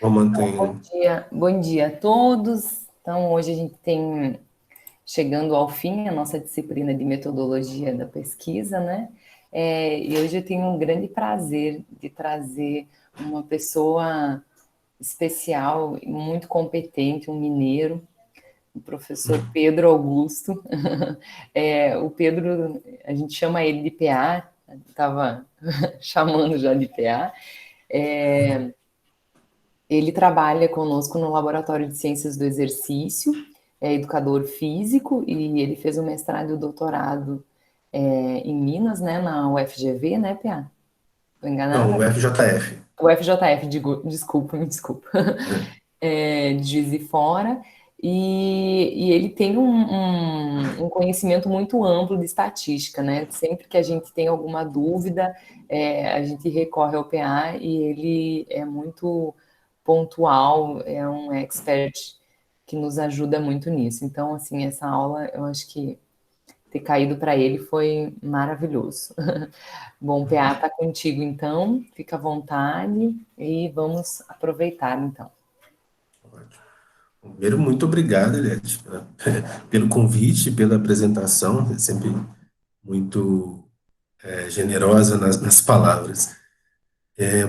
Ou mantém. Bom dia a todos. Então, hoje a gente tem chegando ao fim a nossa disciplina de metodologia da pesquisa, né? E hoje eu tenho um grande prazer de trazer uma pessoa especial, muito competente, um mineiro, o professor Pedro Augusto. O Pedro, a gente chama ele de PA, estava chamando já de PA. Ele trabalha conosco no Laboratório de Ciências do Exercício, é educador físico e ele fez o mestrado e o doutorado em Minas, né, na UFGV, né, PA? Estou Não, enganada? o FJF. O FJF, desculpa, me desculpa. Né? De Juiz de Fora. E ele tem um conhecimento muito amplo de estatística, né? Sempre que a gente tem alguma dúvida, a gente recorre ao PA e ele é muito pontual, é um expert que nos ajuda muito nisso. Então, assim, essa aula eu acho que ter caído para ele foi maravilhoso. Bom, PA está contigo então, fica à vontade e vamos aproveitar então. Ótimo. Primeiro, muito obrigado, Eliette, pelo convite, pela apresentação, é sempre muito generosa nas palavras.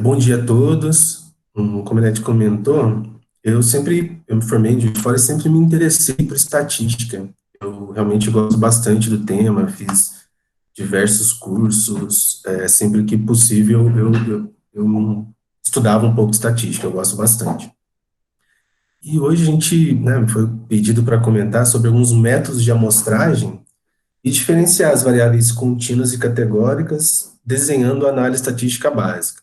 Bom dia a todos. Como a Eliette comentou, eu me formei em Juiz de Fora e sempre me interessei por estatística. Eu realmente gosto bastante do tema, fiz diversos cursos, sempre que possível eu estudava um pouco de estatística, eu gosto bastante. E hoje a gente, né, foi pedido para comentar sobre alguns métodos de amostragem e diferenciar as variáveis contínuas e categóricas, desenhando a análise estatística básica.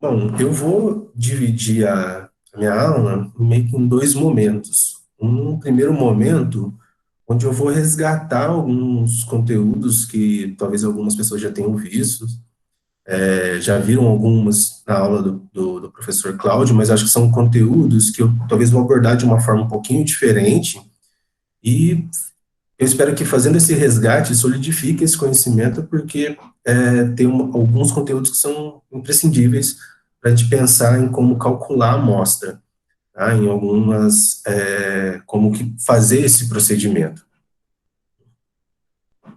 Bom, eu vou dividir a minha aula meio que em dois momentos. Um primeiro momento, onde eu vou resgatar alguns conteúdos que talvez algumas pessoas já tenham visto, já viram algumas na aula do professor Cláudio, mas acho que são conteúdos que eu talvez vou abordar de uma forma um pouquinho diferente, e eu espero que fazendo esse resgate solidifique esse conhecimento, porque tem alguns conteúdos que são imprescindíveis para a gente pensar em como calcular a amostra, tá? Em algumas, como que fazer esse procedimento.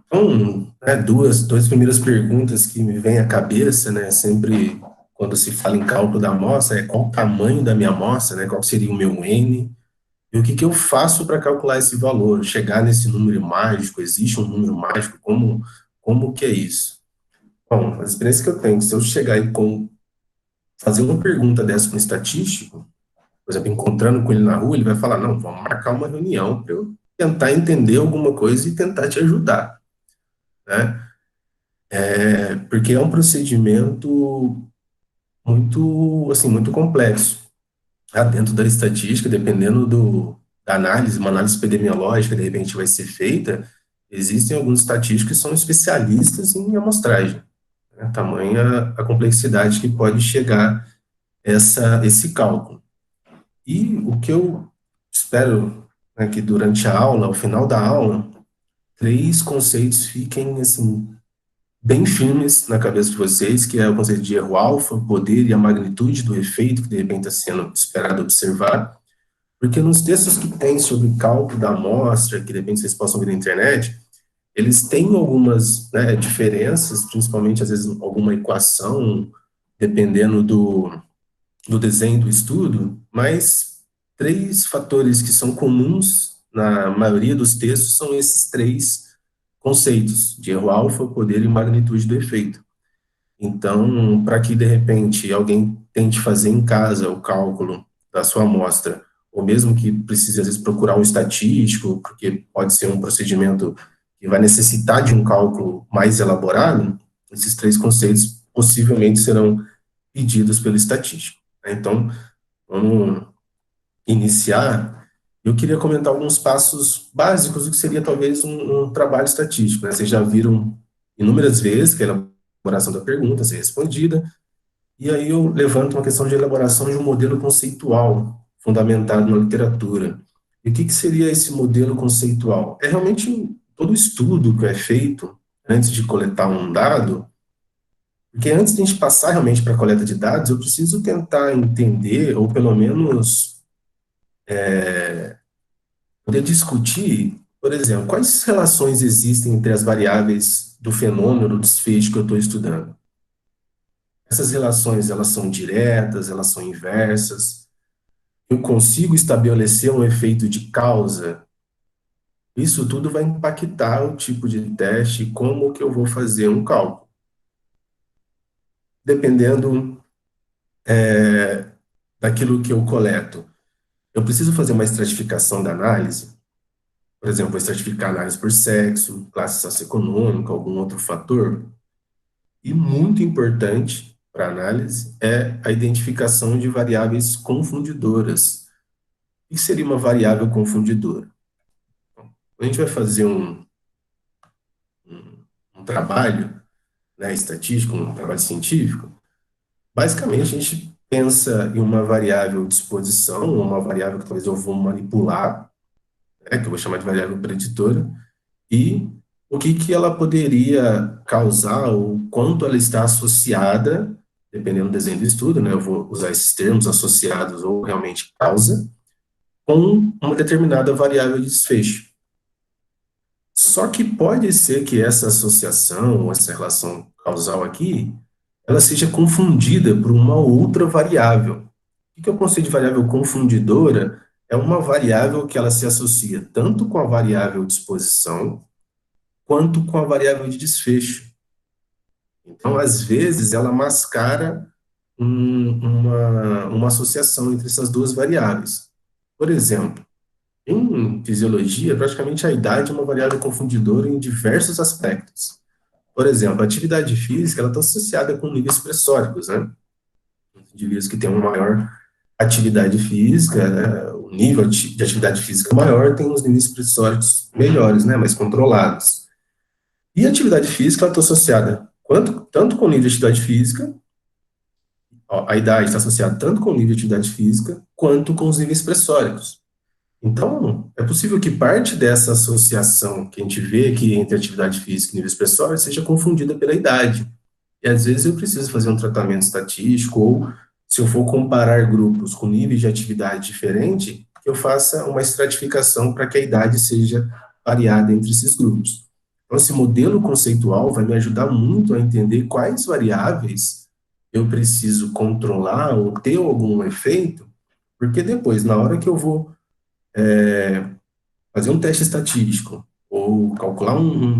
Então, duas primeiras perguntas que me vêm à cabeça, né, sempre quando se fala em cálculo da amostra, é qual o tamanho da minha amostra, né, qual seria o meu N, e o que que eu faço para calcular esse valor, chegar nesse número mágico, existe um número mágico, como que é isso? Bom, a experiência que eu tenho, se eu chegar e fazer uma pergunta dessa para um estatístico, por exemplo, encontrando com ele na rua, ele vai falar, não, vamos marcar uma reunião para eu tentar entender alguma coisa e tentar te ajudar, né? Porque é um procedimento muito, assim, muito complexo. Dentro da estatística, dependendo da análise, uma análise epidemiológica, de repente vai ser feita, existem alguns estatísticos que são especialistas em amostragem, né? Tamanha a complexidade que pode chegar esse cálculo. E o que eu espero, né, que durante a aula, ao final da aula, três conceitos fiquem, assim, bem firmes na cabeça de vocês, que é o conceito de erro alfa, o poder e a magnitude do efeito que de repente está sendo esperado observar, porque nos textos que tem sobre cálculo da amostra, que de repente vocês possam ver na internet, eles têm algumas, né, diferenças, principalmente às vezes alguma equação, dependendo do desenho do estudo, mas três fatores que são comuns na maioria dos textos são esses três conceitos, de erro alfa, poder e magnitude do efeito. Então, para que de repente alguém tente fazer em casa o cálculo da sua amostra, ou mesmo que precise às vezes procurar um estatístico, porque pode ser um procedimento que vai necessitar de um cálculo mais elaborado, esses três conceitos possivelmente serão pedidos pelo estatístico, né? Então, vamos iniciar. Eu queria comentar alguns passos básicos do que seria talvez um trabalho estatístico, né? Vocês já viram inúmeras vezes que a elaboração da pergunta ser respondida, e aí eu levanto uma questão de elaboração de um modelo conceitual fundamentado na literatura. E o que que seria esse modelo conceitual? É realmente todo estudo que é feito antes de coletar um dado, Porque antes de a gente passar realmente para a coleta de dados, eu preciso tentar entender, ou pelo menos poder discutir, por exemplo, quais relações existem entre as variáveis do fenômeno do desfecho que eu estou estudando. Essas relações, elas são diretas, elas são inversas. Eu consigo estabelecer um efeito de causa. Isso tudo vai impactar o tipo de teste, como que eu vou fazer um cálculo. Dependendo daquilo que eu coleto. Eu preciso fazer uma estratificação da análise. Por exemplo, vou estratificar a análise por sexo, classe socioeconômica, algum outro fator. E muito importante para a análise é a identificação de variáveis confundidoras. O que seria uma variável confundidora? Quando a gente vai fazer um trabalho, né, estatístico, um trabalho científico, basicamente a gente pensa em uma variável de exposição, uma variável que talvez eu vou manipular, né, que eu vou chamar de variável preditora, e o que que ela poderia causar, ou quanto ela está associada, dependendo do desenho do estudo, né, eu vou usar esses termos associados ou realmente causa, com uma determinada variável de desfecho. Só que pode ser que essa associação, essa relação causal aqui, ela seja confundida por uma outra variável. O que é o conceito de variável confundidora? É uma variável que ela se associa tanto com a variável de exposição, quanto com a variável de desfecho. Então, às vezes, ela mascara uma associação entre essas duas variáveis. Por exemplo, em fisiologia, praticamente a idade é uma variável confundidora em diversos aspectos. Por exemplo, a atividade física ela está associada com níveis pressóricos, né? Indivíduos que têm uma maior atividade física, né? O nível de atividade física maior tem os níveis pressóricos melhores, né? Mais controlados. E a atividade física está associada tanto com o nível de atividade física, ó, a idade está associada tanto com o nível de atividade física, quanto com os níveis pressóricos. Então, é possível que parte dessa associação que a gente vê aqui entre atividade física e níveis pressóricos seja confundida pela idade. E às vezes eu preciso fazer um tratamento estatístico, ou se eu for comparar grupos com níveis de atividade diferente, que eu faça uma estratificação para que a idade seja variada entre esses grupos. Então, esse modelo conceitual vai me ajudar muito a entender quais variáveis eu preciso controlar ou ter algum efeito, porque depois, na hora que eu vou fazer um teste estatístico, ou calcular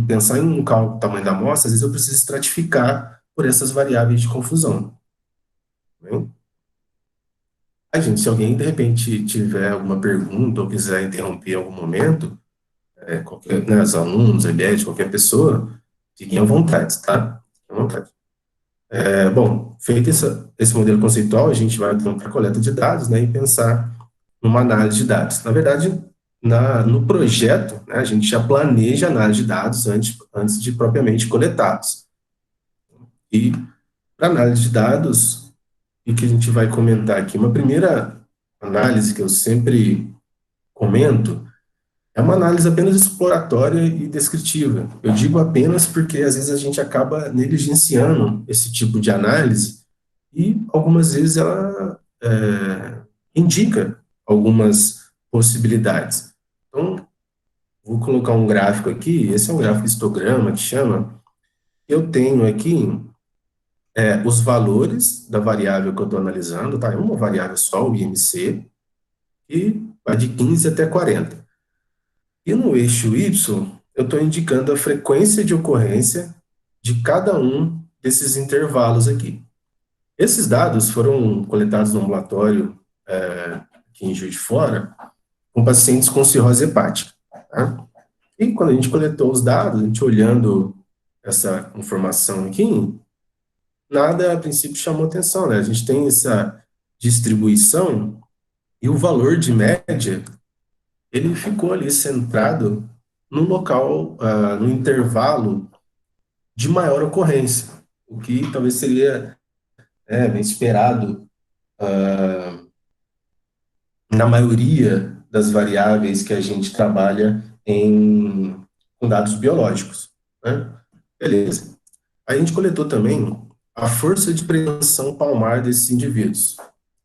pensar em um cálculo do tamanho da amostra, às vezes eu preciso estratificar por essas variáveis de confusão. Né? A gente, se alguém de repente tiver alguma pergunta ou quiser interromper em algum momento, qualquer, né, os alunos, a IBET, qualquer pessoa, fiquem à vontade, tá? Fiquem à vontade. Bom, feito esse modelo conceitual, a gente vai então para a coleta de dados, né, e pensar numa análise de dados. Na verdade, no projeto, né, a gente já planeja a análise de dados antes de propriamente coletá-los. E para análise de dados, o que a gente vai comentar aqui? Uma primeira análise que eu sempre comento é uma análise apenas exploratória e descritiva. Eu digo apenas porque às vezes a gente acaba negligenciando esse tipo de análise e algumas vezes ela indica algumas possibilidades. Então, vou colocar um gráfico aqui, esse é um gráfico histograma que chama. Eu tenho aqui os valores da variável que eu estou analisando, tá? É uma variável só, o IMC, e vai de 15 até 40. E no eixo Y, eu estou indicando a frequência de ocorrência de cada um desses intervalos aqui. Esses dados foram coletados no ambulatório aqui em Juiz de Fora, com pacientes com cirrose hepática. Tá? E quando a gente coletou os dados, a gente olhando essa informação aqui, nada a princípio chamou atenção, né? A gente tem essa distribuição e o valor de média, ele ficou ali centrado no local, no intervalo de maior ocorrência, o que talvez seria bem esperado na maioria das variáveis que a gente trabalha com dados biológicos, né? Beleza. A gente coletou também a força de preensão palmar desses indivíduos.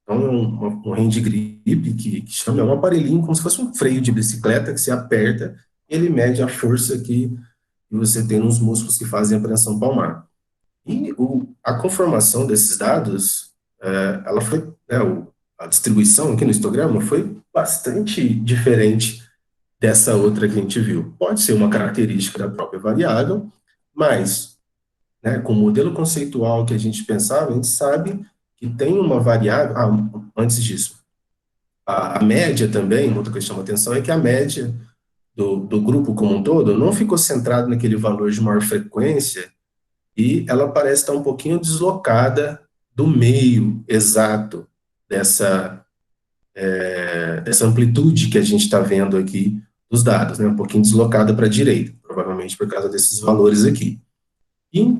Então, é um hand grip que chama, é um aparelhinho como se fosse um freio de bicicleta que se aperta e ele mede a força que você tem nos músculos que fazem a preensão palmar. E a conformação desses dados, ela foi, a distribuição aqui no histograma foi bastante diferente dessa outra que a gente viu. Pode ser uma característica da própria variável, mas, né, com o modelo conceitual que a gente pensava, a gente sabe que tem uma variável. Antes disso, a média também, outra coisa que chama atenção é que a média do grupo como um todo não ficou centrada naquele valor de maior frequência e ela parece estar um pouquinho deslocada do meio exato dessa, dessa amplitude que a gente está vendo aqui dos dados, né? Um pouquinho deslocada para a direita, provavelmente por causa desses valores aqui. E,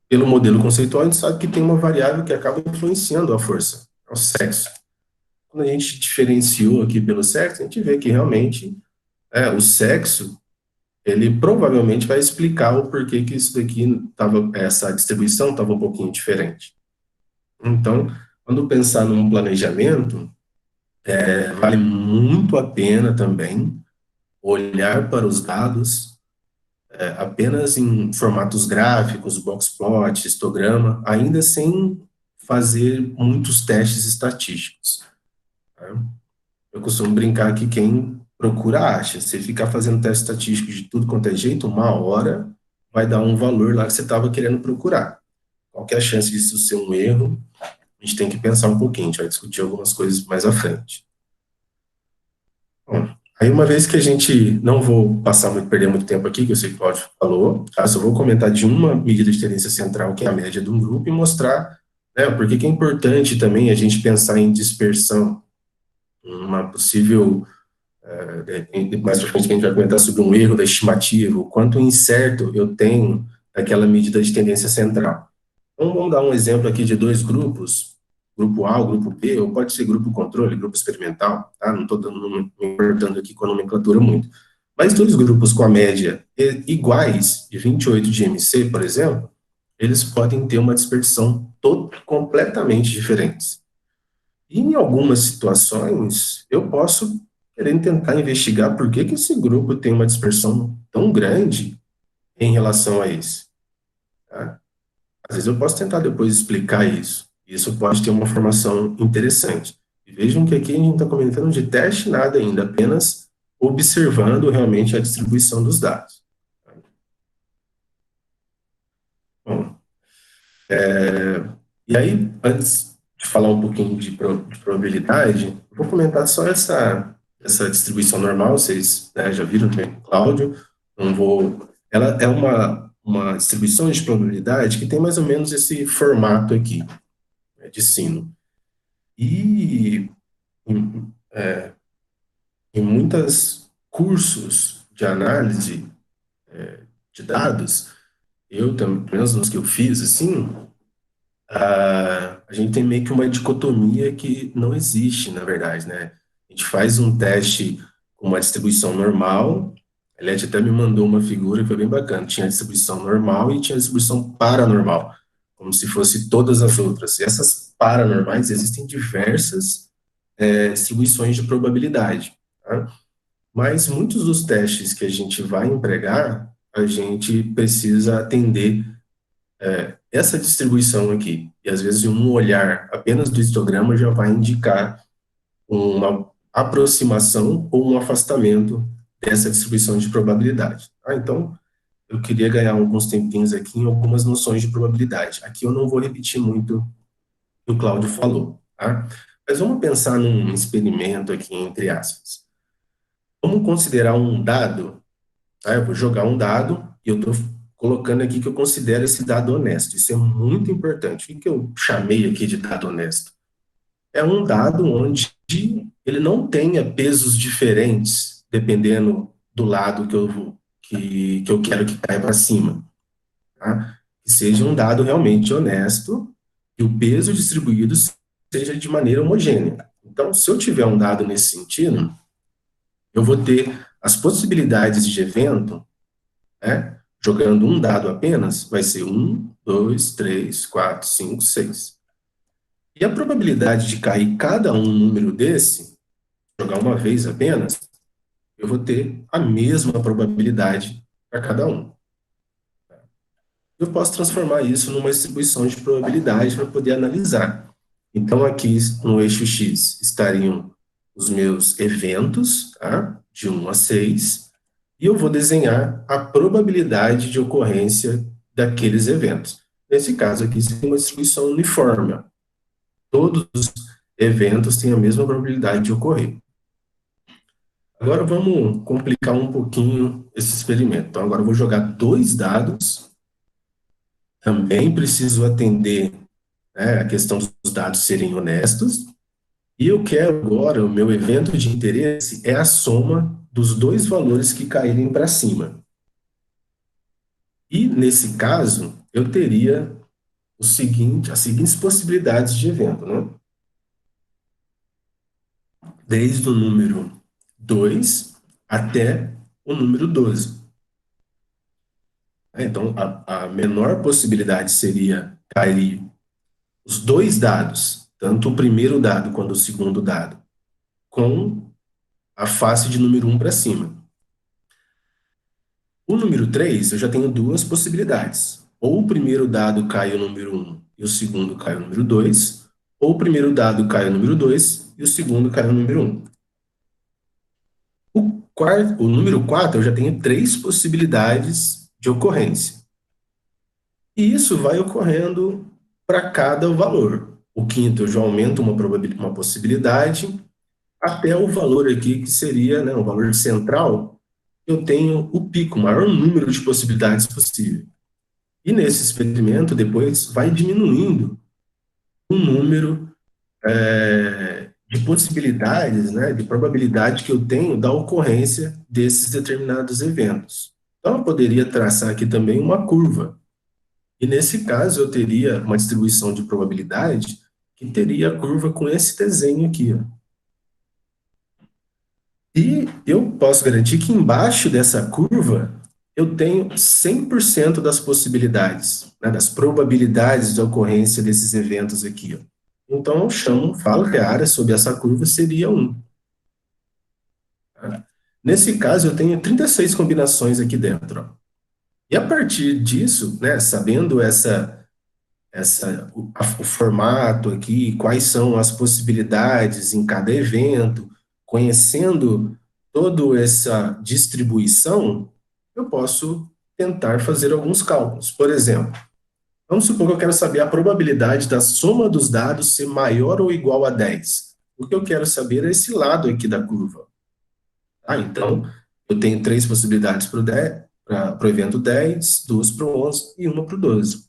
pelo modelo conceitual, a gente sabe que tem uma variável que acaba influenciando a força, é o sexo. Quando a gente diferenciou aqui pelo sexo, a gente vê que realmente o sexo ele provavelmente vai explicar o porquê que isso daqui tava, essa distribuição estava um pouquinho diferente. Então, quando pensar num planejamento, vale muito a pena também olhar para os dados apenas em formatos gráficos, boxplot, histograma, ainda sem fazer muitos testes estatísticos. Tá? Eu costumo brincar que quem procura acha. Se ficar fazendo teste estatístico de tudo quanto é jeito, uma hora vai dar um valor lá que você estava querendo procurar. Qual que é a chance disso ser um erro? A gente tem que pensar um pouquinho, a gente vai discutir algumas coisas mais à frente. Bom, aí uma vez que a gente, não vou perder muito tempo aqui, que eu sei que o Claudio falou, tá? Só vou comentar de uma medida de tendência central, que é a média de um grupo, e mostrar, né, por que é importante também a gente pensar em dispersão, uma possível mais pra frente a gente vai comentar sobre um erro da estimativa, o quanto incerto eu tenho daquela medida de tendência central. Então, vamos dar um exemplo aqui de dois grupos, grupo A, o grupo B, ou pode ser grupo controle, grupo experimental, tá? Não estou me importando aqui com a nomenclatura muito. Mas dois grupos com a média iguais, de 28 de MC, por exemplo, eles podem ter uma dispersão completamente diferentes. E em algumas situações, eu posso querer tentar investigar por que esse grupo tem uma dispersão tão grande em relação a esse. Tá? Às vezes eu posso tentar depois explicar isso. Isso pode ter uma formação interessante. E vejam que aqui a gente não está comentando de teste nada ainda, apenas observando realmente a distribuição dos dados. Bom, e aí, antes de falar um pouquinho de probabilidade, eu vou comentar só essa distribuição normal, vocês, né, já viram também com o Cláudio, não vou... Ela é uma distribuição de probabilidade que tem mais ou menos esse formato aqui, né, de sino. E em muitos cursos de análise de dados, eu também, pelo menos nos que eu fiz, assim, a gente tem meio que uma dicotomia que não existe, na verdade, né? A gente faz um teste com uma distribuição normal, a Eliette até me mandou uma figura que foi bem bacana, tinha a distribuição normal e tinha a distribuição paranormal, como se fosse todas as outras. E essas paranormais existem diversas distribuições de probabilidade, tá? Mas muitos dos testes que a gente vai empregar, a gente precisa atender essa distribuição aqui. E às vezes um olhar apenas do histograma já vai indicar uma aproximação ou um afastamento dessa distribuição de probabilidade. Tá? Então, eu queria ganhar alguns tempinhos aqui em algumas noções de probabilidade. Aqui eu não vou repetir muito o que o Cláudio falou, tá? Mas vamos pensar num experimento aqui, entre aspas. Vamos considerar um dado, tá? Eu vou jogar um dado e eu estou colocando aqui que eu considero esse dado honesto. Isso é muito importante. O que eu chamei aqui de dado honesto? É um dado onde ele não tenha pesos diferentes, dependendo do lado que eu quero que caia para cima. Tá? Que seja um dado realmente honesto e o peso distribuído seja de maneira homogênea. Então, se eu tiver um dado nesse sentido, eu vou ter as possibilidades de evento, né, jogando um dado apenas, vai ser 1 2, 3, 4, 5, 6. E a probabilidade de cair cada um número desse, jogar uma vez apenas, eu vou ter a mesma probabilidade para cada um. Eu posso transformar isso numa distribuição de probabilidade para poder analisar. Então, aqui no eixo X estariam os meus eventos, tá? De 1 a 6, e eu vou desenhar a probabilidade de ocorrência daqueles eventos. Nesse caso aqui, seria uma distribuição uniforme. Todos os eventos têm a mesma probabilidade de ocorrer. Agora vamos complicar um pouquinho esse experimento. Então, agora eu vou jogar 2 dados. Também preciso atender, né, a questão dos dados serem honestos. E eu quero agora, o meu evento de interesse é a soma dos 2 valores que caírem para cima. E, nesse caso, eu teria as seguintes possibilidades de evento, né? Desde o número 2 até o número 12. Então, a menor possibilidade seria cair os 2 dados, tanto o primeiro dado quanto o segundo dado, com a face de número 1 para cima. O número 3, eu já tenho 2 possibilidades. Ou o primeiro dado cai o número 1 e o segundo cai o número 2, ou o primeiro dado cai o número 2 e o segundo cai o número 1. O número 4, eu já tenho 3 possibilidades de ocorrência. E isso vai ocorrendo para cada valor. O quinto, eu já aumento uma possibilidade, até o valor aqui, que seria, né, o valor central, eu tenho o pico, o maior número de possibilidades possível. E nesse experimento, depois, vai diminuindo o número de possibilidades, né, de probabilidade que eu tenho da ocorrência desses determinados eventos. Então, eu poderia traçar aqui também uma curva. E nesse caso, eu teria uma distribuição de probabilidade que teria a curva com esse desenho aqui, ó. E eu posso garantir que embaixo dessa curva eu tenho 100% das possibilidades, né, das probabilidades de ocorrência desses eventos aqui, ó. Então eu falo que a área sob essa curva seria 1. Tá? Nesse caso, eu tenho 36 combinações aqui dentro, ó. E a partir disso, né, sabendo o formato aqui, quais são as possibilidades em cada evento, conhecendo toda essa distribuição, eu posso tentar fazer alguns cálculos. Por exemplo, vamos supor que eu quero saber a probabilidade da soma dos dados ser maior ou igual a 10. O que eu quero saber é esse lado aqui da curva. Então, eu tenho 3 possibilidades para o evento 10, 2 para o 11 e uma para o 12.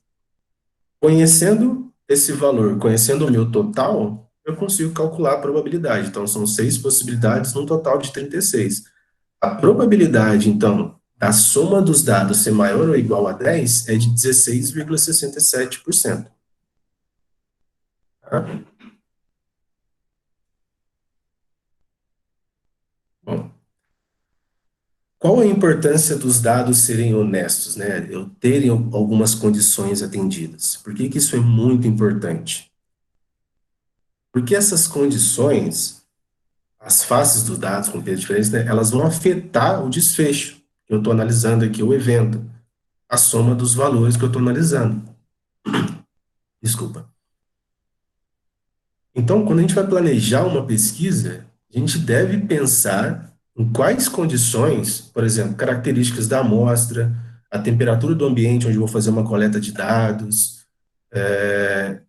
Conhecendo esse valor, conhecendo o meu total, eu consigo calcular a probabilidade. Então, são 6 possibilidades num total de 36. A probabilidade, então, da soma dos dados ser maior ou igual a 10 é de 16,67%. Tá? Bom, qual a importância dos dados serem honestos, né? Eu terem algumas condições atendidas. Por que que isso é muito importante? Porque essas condições, as faces dos dados com pesos diferentes, né, elas vão afetar o desfecho. Eu estou analisando aqui o evento, a soma dos valores que eu estou analisando. Desculpa. Então, quando a gente vai planejar uma pesquisa, a gente deve pensar em quais condições, por exemplo, características da amostra, a temperatura do ambiente onde eu vou fazer uma coleta de dados,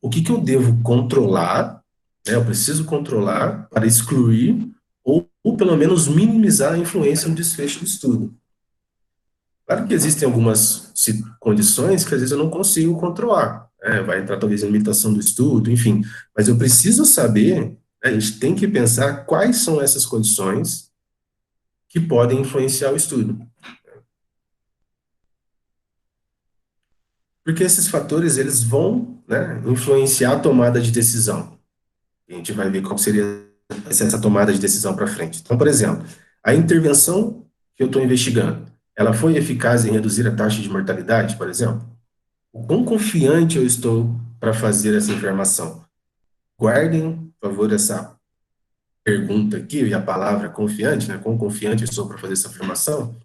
o que que eu devo controlar, né, eu preciso controlar para excluir ou pelo menos minimizar a influência no desfecho do estudo. Claro que existem algumas condições que às vezes eu não consigo controlar, né? Vai entrar talvez em limitação do estudo, enfim, mas eu preciso saber, né, a gente tem que pensar quais são essas condições que podem influenciar o estudo. Porque esses fatores, eles vão, né, influenciar a tomada de decisão. A gente vai ver qual seria essa tomada de decisão para frente. Então, por exemplo, a intervenção que eu estou investigando, ela foi eficaz em reduzir a taxa de mortalidade, por exemplo? O quão confiante eu estou para fazer essa afirmação? Guardem, por favor, essa pergunta aqui e a palavra confiante, né? Quão confiante eu estou para fazer essa afirmação?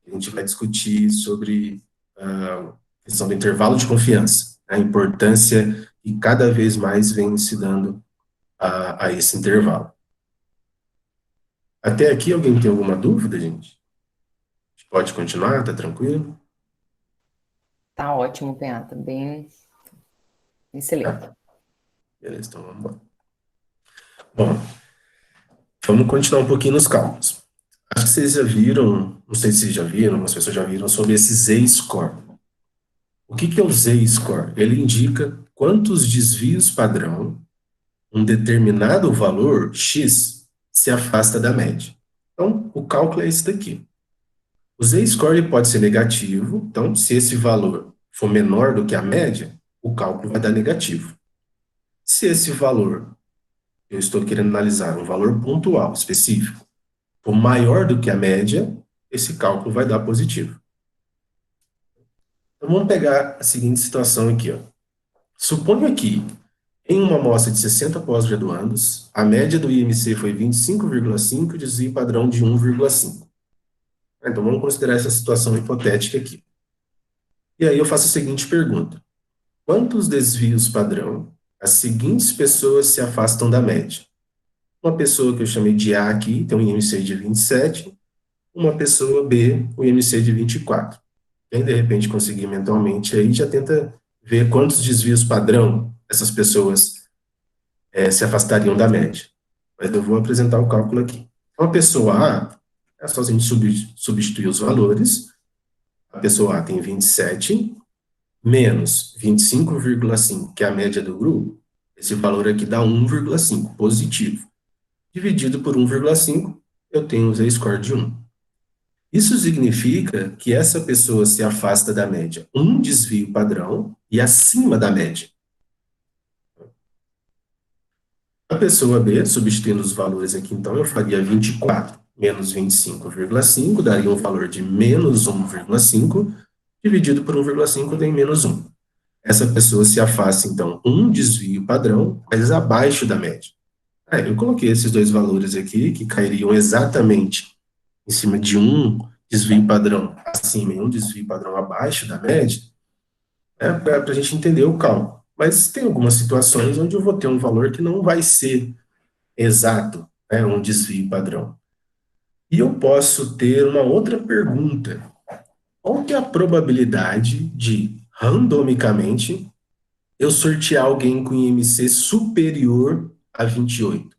A gente vai discutir sobre a questão do intervalo de confiança, a importância que cada vez mais vem se dando a esse intervalo. Até aqui, alguém tem alguma dúvida, gente? A gente pode continuar, tá tranquilo? Tá ótimo, Penata, bem excelente. Tá. Beleza, então vamos embora. Bom, vamos continuar um pouquinho nos cálculos. Acho que vocês já viram, não sei se vocês já viram, algumas pessoas já viram sobre esse Z-score. O que é o Z-score? Ele indica quantos desvios padrão um determinado valor X se afasta da média. Então, o cálculo é esse daqui. O Z-score pode ser negativo, então, se esse valor for menor do que a média, o cálculo vai dar negativo. Se esse valor, eu estou querendo analisar um valor pontual, específico, for maior do que a média, esse cálculo vai dar positivo. Então, vamos pegar a seguinte situação aqui, ó. Suponha que, em uma amostra de 60 pós-graduandos, a média do IMC foi 25,5 e desvio padrão de 1,5. Então, vamos considerar essa situação hipotética aqui. E aí eu faço a seguinte pergunta. Quantos desvios padrão as seguintes pessoas se afastam da média? Uma pessoa que eu chamei de A aqui, tem um IMC de 27, uma pessoa B, um IMC de 24. Quem, de repente, conseguir mentalmente aí, já tenta ver quantos desvios padrão essas pessoas se afastariam da média. Mas eu vou apresentar o cálculo aqui. Então, a pessoa A, é só a gente substituir os valores. A pessoa A tem 27, menos 25,5, que é a média do grupo. Esse valor aqui dá 1,5, positivo. Dividido por 1,5, eu tenho o Z-score de 1. Isso significa que essa pessoa se afasta da média um desvio padrão e acima da média. A pessoa B, substituindo os valores aqui, então, eu faria 24 menos 25,5, daria um valor de menos 1,5, dividido por 1,5 tem menos 1. Essa pessoa se afasta, então, um desvio padrão, mas abaixo da média. Eu coloquei esses dois valores aqui, que cairiam exatamente em cima de um desvio padrão acima e um desvio padrão abaixo da média, para a gente entender o cálculo. Mas tem algumas situações onde eu vou ter um valor que não vai ser exato, um desvio padrão. E eu posso ter uma outra pergunta. Qual que é a probabilidade de, randomicamente, eu sortear alguém com IMC superior a 28?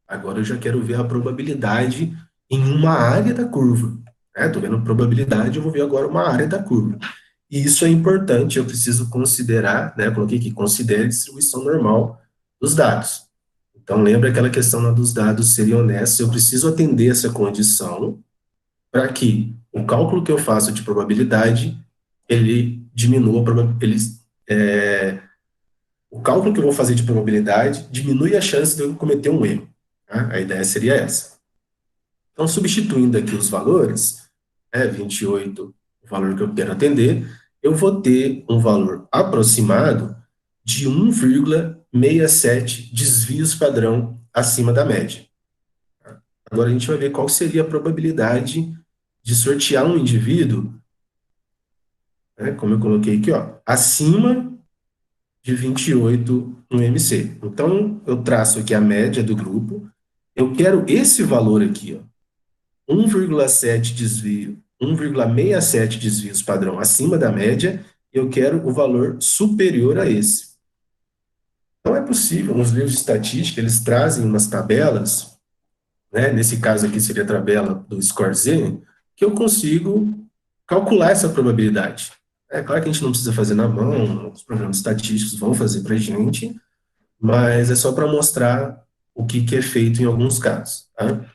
Agora eu já quero ver a probabilidade em uma área da curva. Estou vendo probabilidade, eu vou ver agora uma área da curva. E isso é importante, eu preciso considerar, eu coloquei aqui, considere a distribuição normal dos dados. Então, lembra aquela questão lá dos dados serem honestos, eu preciso atender essa condição para que o cálculo que eu faço de probabilidade, ele diminua, o cálculo que eu vou fazer de probabilidade diminui a chance de eu cometer um erro. Tá? A ideia seria essa. Então, substituindo aqui os valores, 28, o valor que eu quero atender, eu vou ter um valor aproximado de 1,67 desvios padrão acima da média. Agora a gente vai ver qual seria a probabilidade de sortear um indivíduo, como eu coloquei aqui, acima de 28 no MC. Então, eu traço aqui a média do grupo, eu quero esse valor aqui, 1,7 desvio, 1,67 desvios padrão acima da média, eu quero o valor superior a esse. Então, é possível, nos livros de estatística, eles trazem umas tabelas, nesse caso aqui seria a tabela do score Z, que eu consigo calcular essa probabilidade. É claro que a gente não precisa fazer na mão, os programas estatísticos vão fazer para a gente, mas é só para mostrar o que é feito em alguns casos. Tá?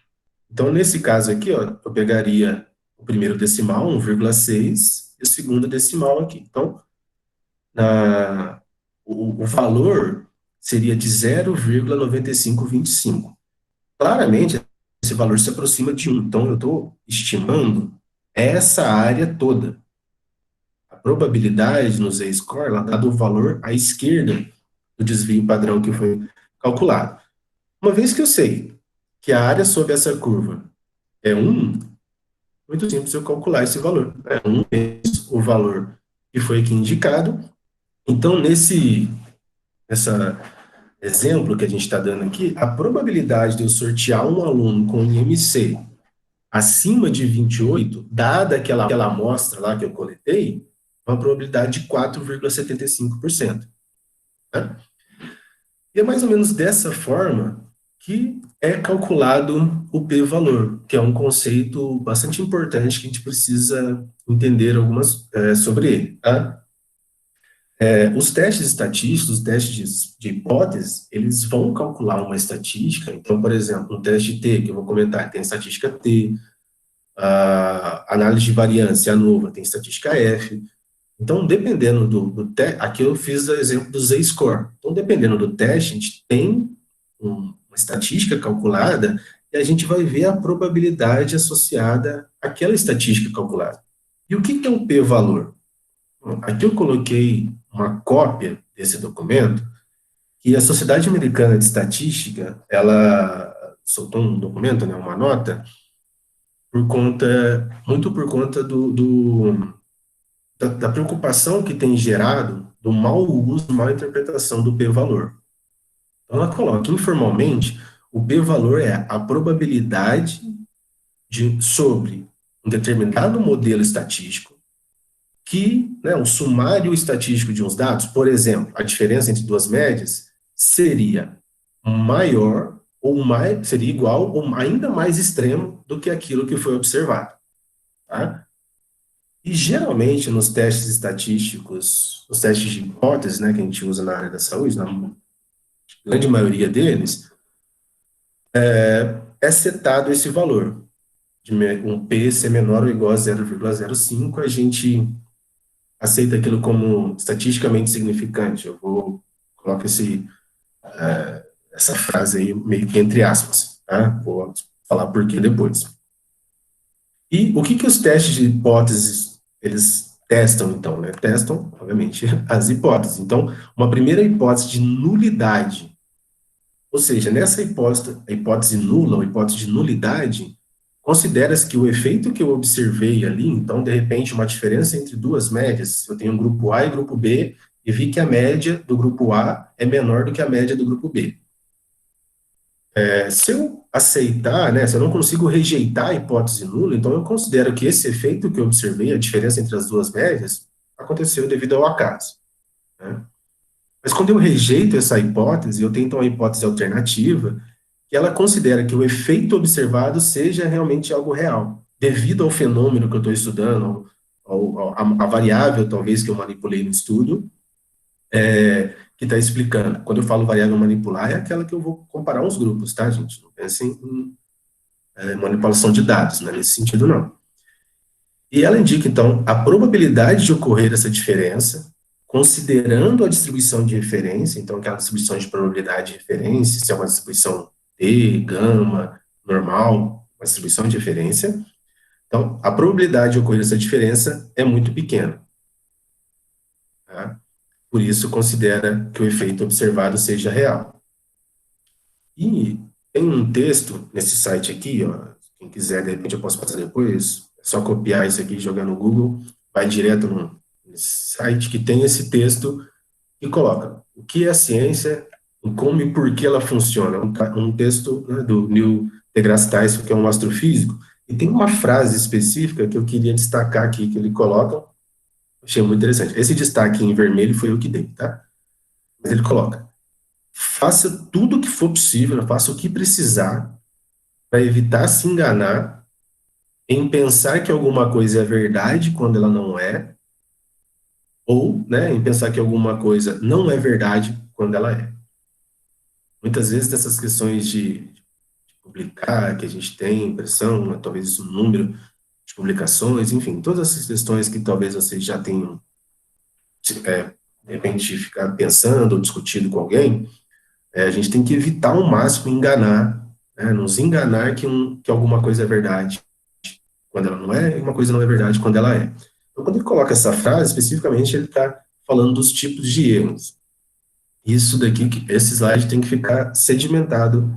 Então, nesse caso aqui, eu pegaria o primeiro decimal, 1,6, e o segundo decimal aqui. Então, o valor seria de 0,9525. Claramente, esse valor se aproxima de 1. Então, eu estou estimando essa área toda. probabilidade no Z-score, ela dá do valor à esquerda do desvio padrão que foi calculado. Uma vez que eu sei que a área sob essa curva é 1, muito simples eu calcular esse valor. É 1 vezes o valor que foi aqui indicado. Então, nesse exemplo que a gente está dando aqui, a probabilidade de eu sortear um aluno com IMC acima de 28, dada aquela amostra lá que eu coletei, uma probabilidade de 4,75%. Né? E é mais ou menos dessa forma que é calculado o p-valor, que é um conceito bastante importante que a gente precisa entender sobre ele. Tá? Os testes estatísticos, os testes de hipótese, eles vão calcular uma estatística. Então, por exemplo, no teste T, que eu vou comentar, tem estatística T, a análise de variância, a ANOVA, tem estatística F. Então, dependendo do teste, aqui eu fiz o exemplo do Z-score. Então, dependendo do teste, a gente tem uma estatística calculada e a gente vai ver a probabilidade associada àquela estatística calculada. E o que é um p-valor? Aqui eu coloquei uma cópia desse documento que a Sociedade Americana de Estatística, ela soltou um documento, né, uma nota, muito por conta da preocupação que tem gerado do mau uso, má interpretação do p-valor. Então, ela coloca, informalmente, o p-valor é a probabilidade sobre um determinado modelo estatístico que, né, o sumário estatístico de uns dados, por exemplo, a diferença entre duas médias seria maior seria igual ou ainda mais extremo do que aquilo que foi observado. Tá? E geralmente nos testes estatísticos, os testes de hipótese, né, que a gente usa na área da saúde, na grande maioria deles, é setado esse valor de um P ser menor ou igual a 0,05, a gente aceita aquilo como estatisticamente significante. Eu vou colocar essa frase aí meio que entre aspas, tá? Vou falar por quê depois. E o que os testes de hipóteses, eles testam, então, né? Testam, obviamente, as hipóteses. Então, uma primeira hipótese de nulidade, ou seja, nessa hipótese nula, ou hipótese de nulidade, considera-se que o efeito que eu observei ali, então, de repente, uma diferença entre duas médias, eu tenho um grupo A e grupo B, e vi que a média do grupo A é menor do que a média do grupo B. Se eu aceitar, né, se eu não consigo rejeitar a hipótese nula, então eu considero que esse efeito que eu observei, a diferença entre as duas médias, aconteceu devido ao acaso. Né? Mas quando eu rejeito essa hipótese, eu tenho então a hipótese alternativa, que ela considera que o efeito observado seja realmente algo real, devido ao fenômeno que eu estou estudando, a variável, talvez, que eu manipulei no estudo, que está explicando. Quando eu falo variável manipular, é aquela que eu vou comparar os grupos, tá, gente? Não pensem em manipulação de dados, né? Nesse sentido, não. E ela indica, então, a probabilidade de ocorrer essa diferença, considerando a distribuição de referência, então, aquela distribuição de probabilidade de referência, se é uma distribuição T, gama, normal, uma distribuição de referência. Então, a probabilidade de ocorrer essa diferença é muito pequena. Tá? Por isso, considera que o efeito observado seja real. E tem um texto nesse site aqui, ó, quem quiser, de repente eu posso passar depois, é só copiar isso aqui, jogar no Google, vai direto nesse site que tem esse texto e coloca o que é a ciência, como e por que ela funciona. Um texto, né, do Neil deGrasse Tyson, que é um astrofísico, e tem uma frase específica que eu queria destacar aqui, que ele coloca, achei muito interessante. Esse destaque em vermelho foi eu que dei, tá? Mas ele coloca: faça tudo o que for possível, faça o que precisar para evitar se enganar em pensar que alguma coisa é verdade quando ela não é, ou, né, em pensar que alguma coisa não é verdade quando ela é. Muitas vezes dessas questões de publicar, que a gente tem impressão, talvez isso um número de publicações, enfim, todas essas questões que talvez vocês já tenham, de repente, ficar pensando ou discutindo com alguém, a gente tem que evitar ao máximo enganar, né, nos enganar que alguma coisa é verdade quando ela não é, e uma coisa não é verdade quando ela é. Então, quando ele coloca essa frase, especificamente, ele está falando dos tipos de erros. Isso daqui, esse slide tem que ficar sedimentado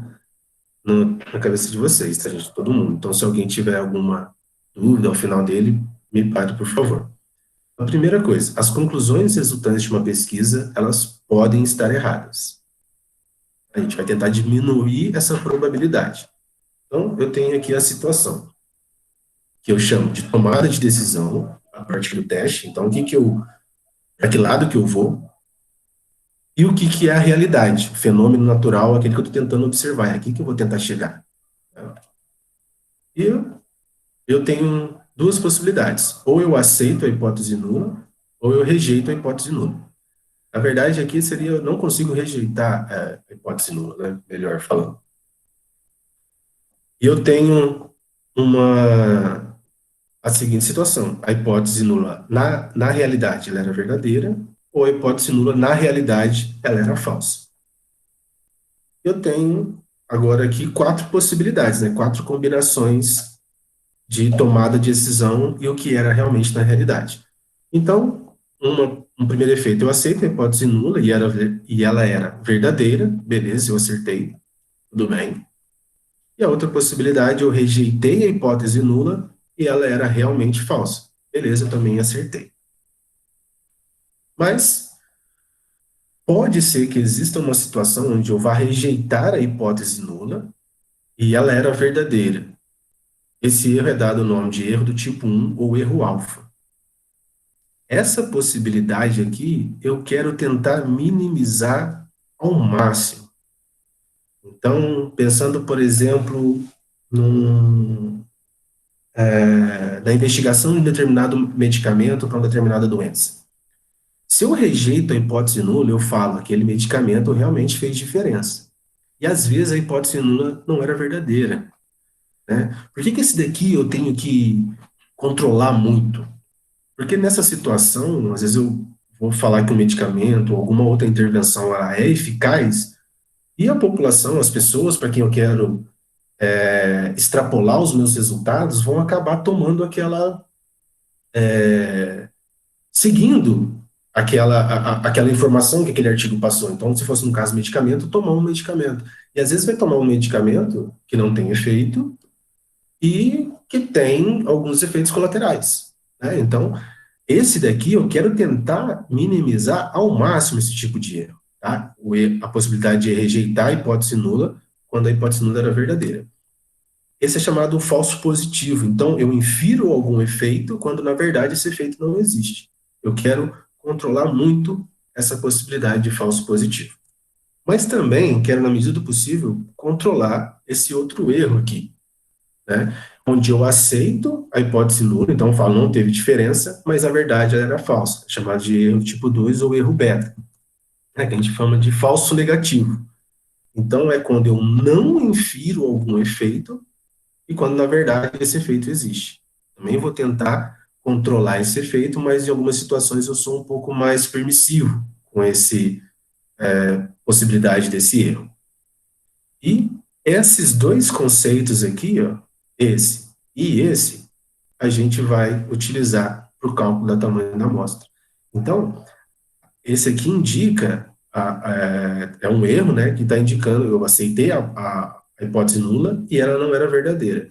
na cabeça de vocês, tá, gente? Todo mundo. Então, se alguém tiver alguma dúvida ao final dele, me pare, por favor. A primeira coisa, as conclusões resultantes de uma pesquisa, elas podem estar erradas. A gente vai tentar diminuir essa probabilidade. Então, eu tenho aqui a situação, que eu chamo de tomada de decisão, a partir do teste. Então, para que lado que eu vou, e o que é a realidade, o fenômeno natural, aquele que eu estou tentando observar, é aqui que eu vou tentar chegar. E eu tenho duas possibilidades, ou eu aceito a hipótese nula, ou eu rejeito a hipótese nula. A verdade aqui seria, eu não consigo rejeitar a hipótese nula, né? Melhor falando. E eu tenho a seguinte situação, a hipótese nula na realidade ela era verdadeira, ou a hipótese nula na realidade ela era falsa. Eu tenho agora aqui 4 possibilidades, né? 4 combinações de tomada de decisão e o que era realmente na realidade. Então, um primeiro efeito, eu aceito a hipótese nula e ela era verdadeira, beleza, eu acertei, tudo bem. E a outra possibilidade, eu rejeitei a hipótese nula e ela era realmente falsa. Beleza, eu também acertei. Mas pode ser que exista uma situação onde eu vá rejeitar a hipótese nula e ela era verdadeira. Esse erro é dado o nome de erro do tipo 1 ou erro alfa. Essa possibilidade aqui, eu quero tentar minimizar ao máximo. Então, pensando, por exemplo, na investigação de um determinado medicamento para uma determinada doença. Se eu rejeito a hipótese nula, eu falo que aquele medicamento realmente fez diferença. E às vezes a hipótese nula não era verdadeira. Né? Por que esse daqui eu tenho que controlar muito? Porque nessa situação, às vezes eu vou falar que um medicamento ou alguma outra intervenção ela é eficaz, e a população, as pessoas para quem eu quero extrapolar os meus resultados, vão acabar tomando seguindo aquela informação que aquele artigo passou. Então, se fosse no caso medicamento, tomar um medicamento. E às vezes vai tomar um medicamento que não tem efeito e que tem alguns efeitos colaterais. Né? Então, esse daqui eu quero tentar minimizar ao máximo esse tipo de erro. Tá? A possibilidade de rejeitar a hipótese nula quando a hipótese nula era verdadeira. Esse é chamado falso positivo. Então, eu infiro algum efeito quando, na verdade, esse efeito não existe. Eu quero controlar muito essa possibilidade de falso positivo. Mas também quero, na medida do possível, controlar esse outro erro aqui, né? Onde eu aceito a hipótese nula, então eu falo, não teve diferença, mas a verdade ela era falsa, chamado de erro tipo 2 ou erro beta, né? Que a gente chama de falso negativo. Então, é quando eu não infiro algum efeito e quando, na verdade, esse efeito existe. Também vou tentar controlar esse efeito, mas em algumas situações eu sou um pouco mais permissivo com possibilidade desse erro. E esses dois conceitos aqui, ó, esse e esse, a gente vai utilizar para o cálculo da tamanho da amostra. Então, esse aqui indica, é um erro, né, que está indicando, eu aceitei a hipótese nula e ela não era verdadeira.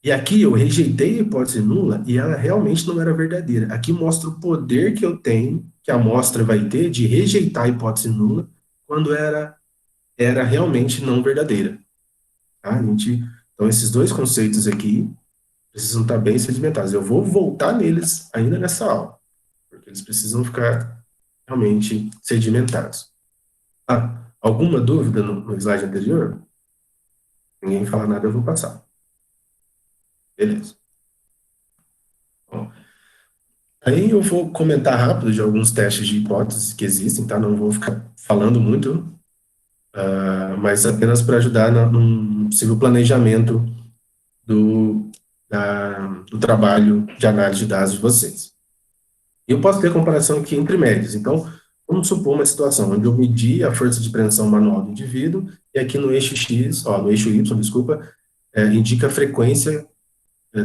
E aqui eu rejeitei a hipótese nula e ela realmente não era verdadeira. Aqui mostra o poder que eu tenho, que a amostra vai ter, de rejeitar a hipótese nula quando era realmente não verdadeira. Tá? Então, esses dois conceitos aqui precisam estar bem sedimentados. Eu vou voltar neles ainda nessa aula, porque eles precisam ficar realmente sedimentados. Alguma dúvida no slide anterior? Ninguém fala nada, eu vou passar. Beleza. Bom, aí eu vou comentar rápido de alguns testes de hipóteses que existem, tá? Não vou ficar falando muito, mas apenas para ajudar no possível planejamento do trabalho de análise de dados de vocês. Eu posso ter comparação aqui entre médias. Então, vamos supor uma situação onde eu medi a força de preensão manual do indivíduo e aqui no eixo X, no eixo Y, desculpa, indica a frequência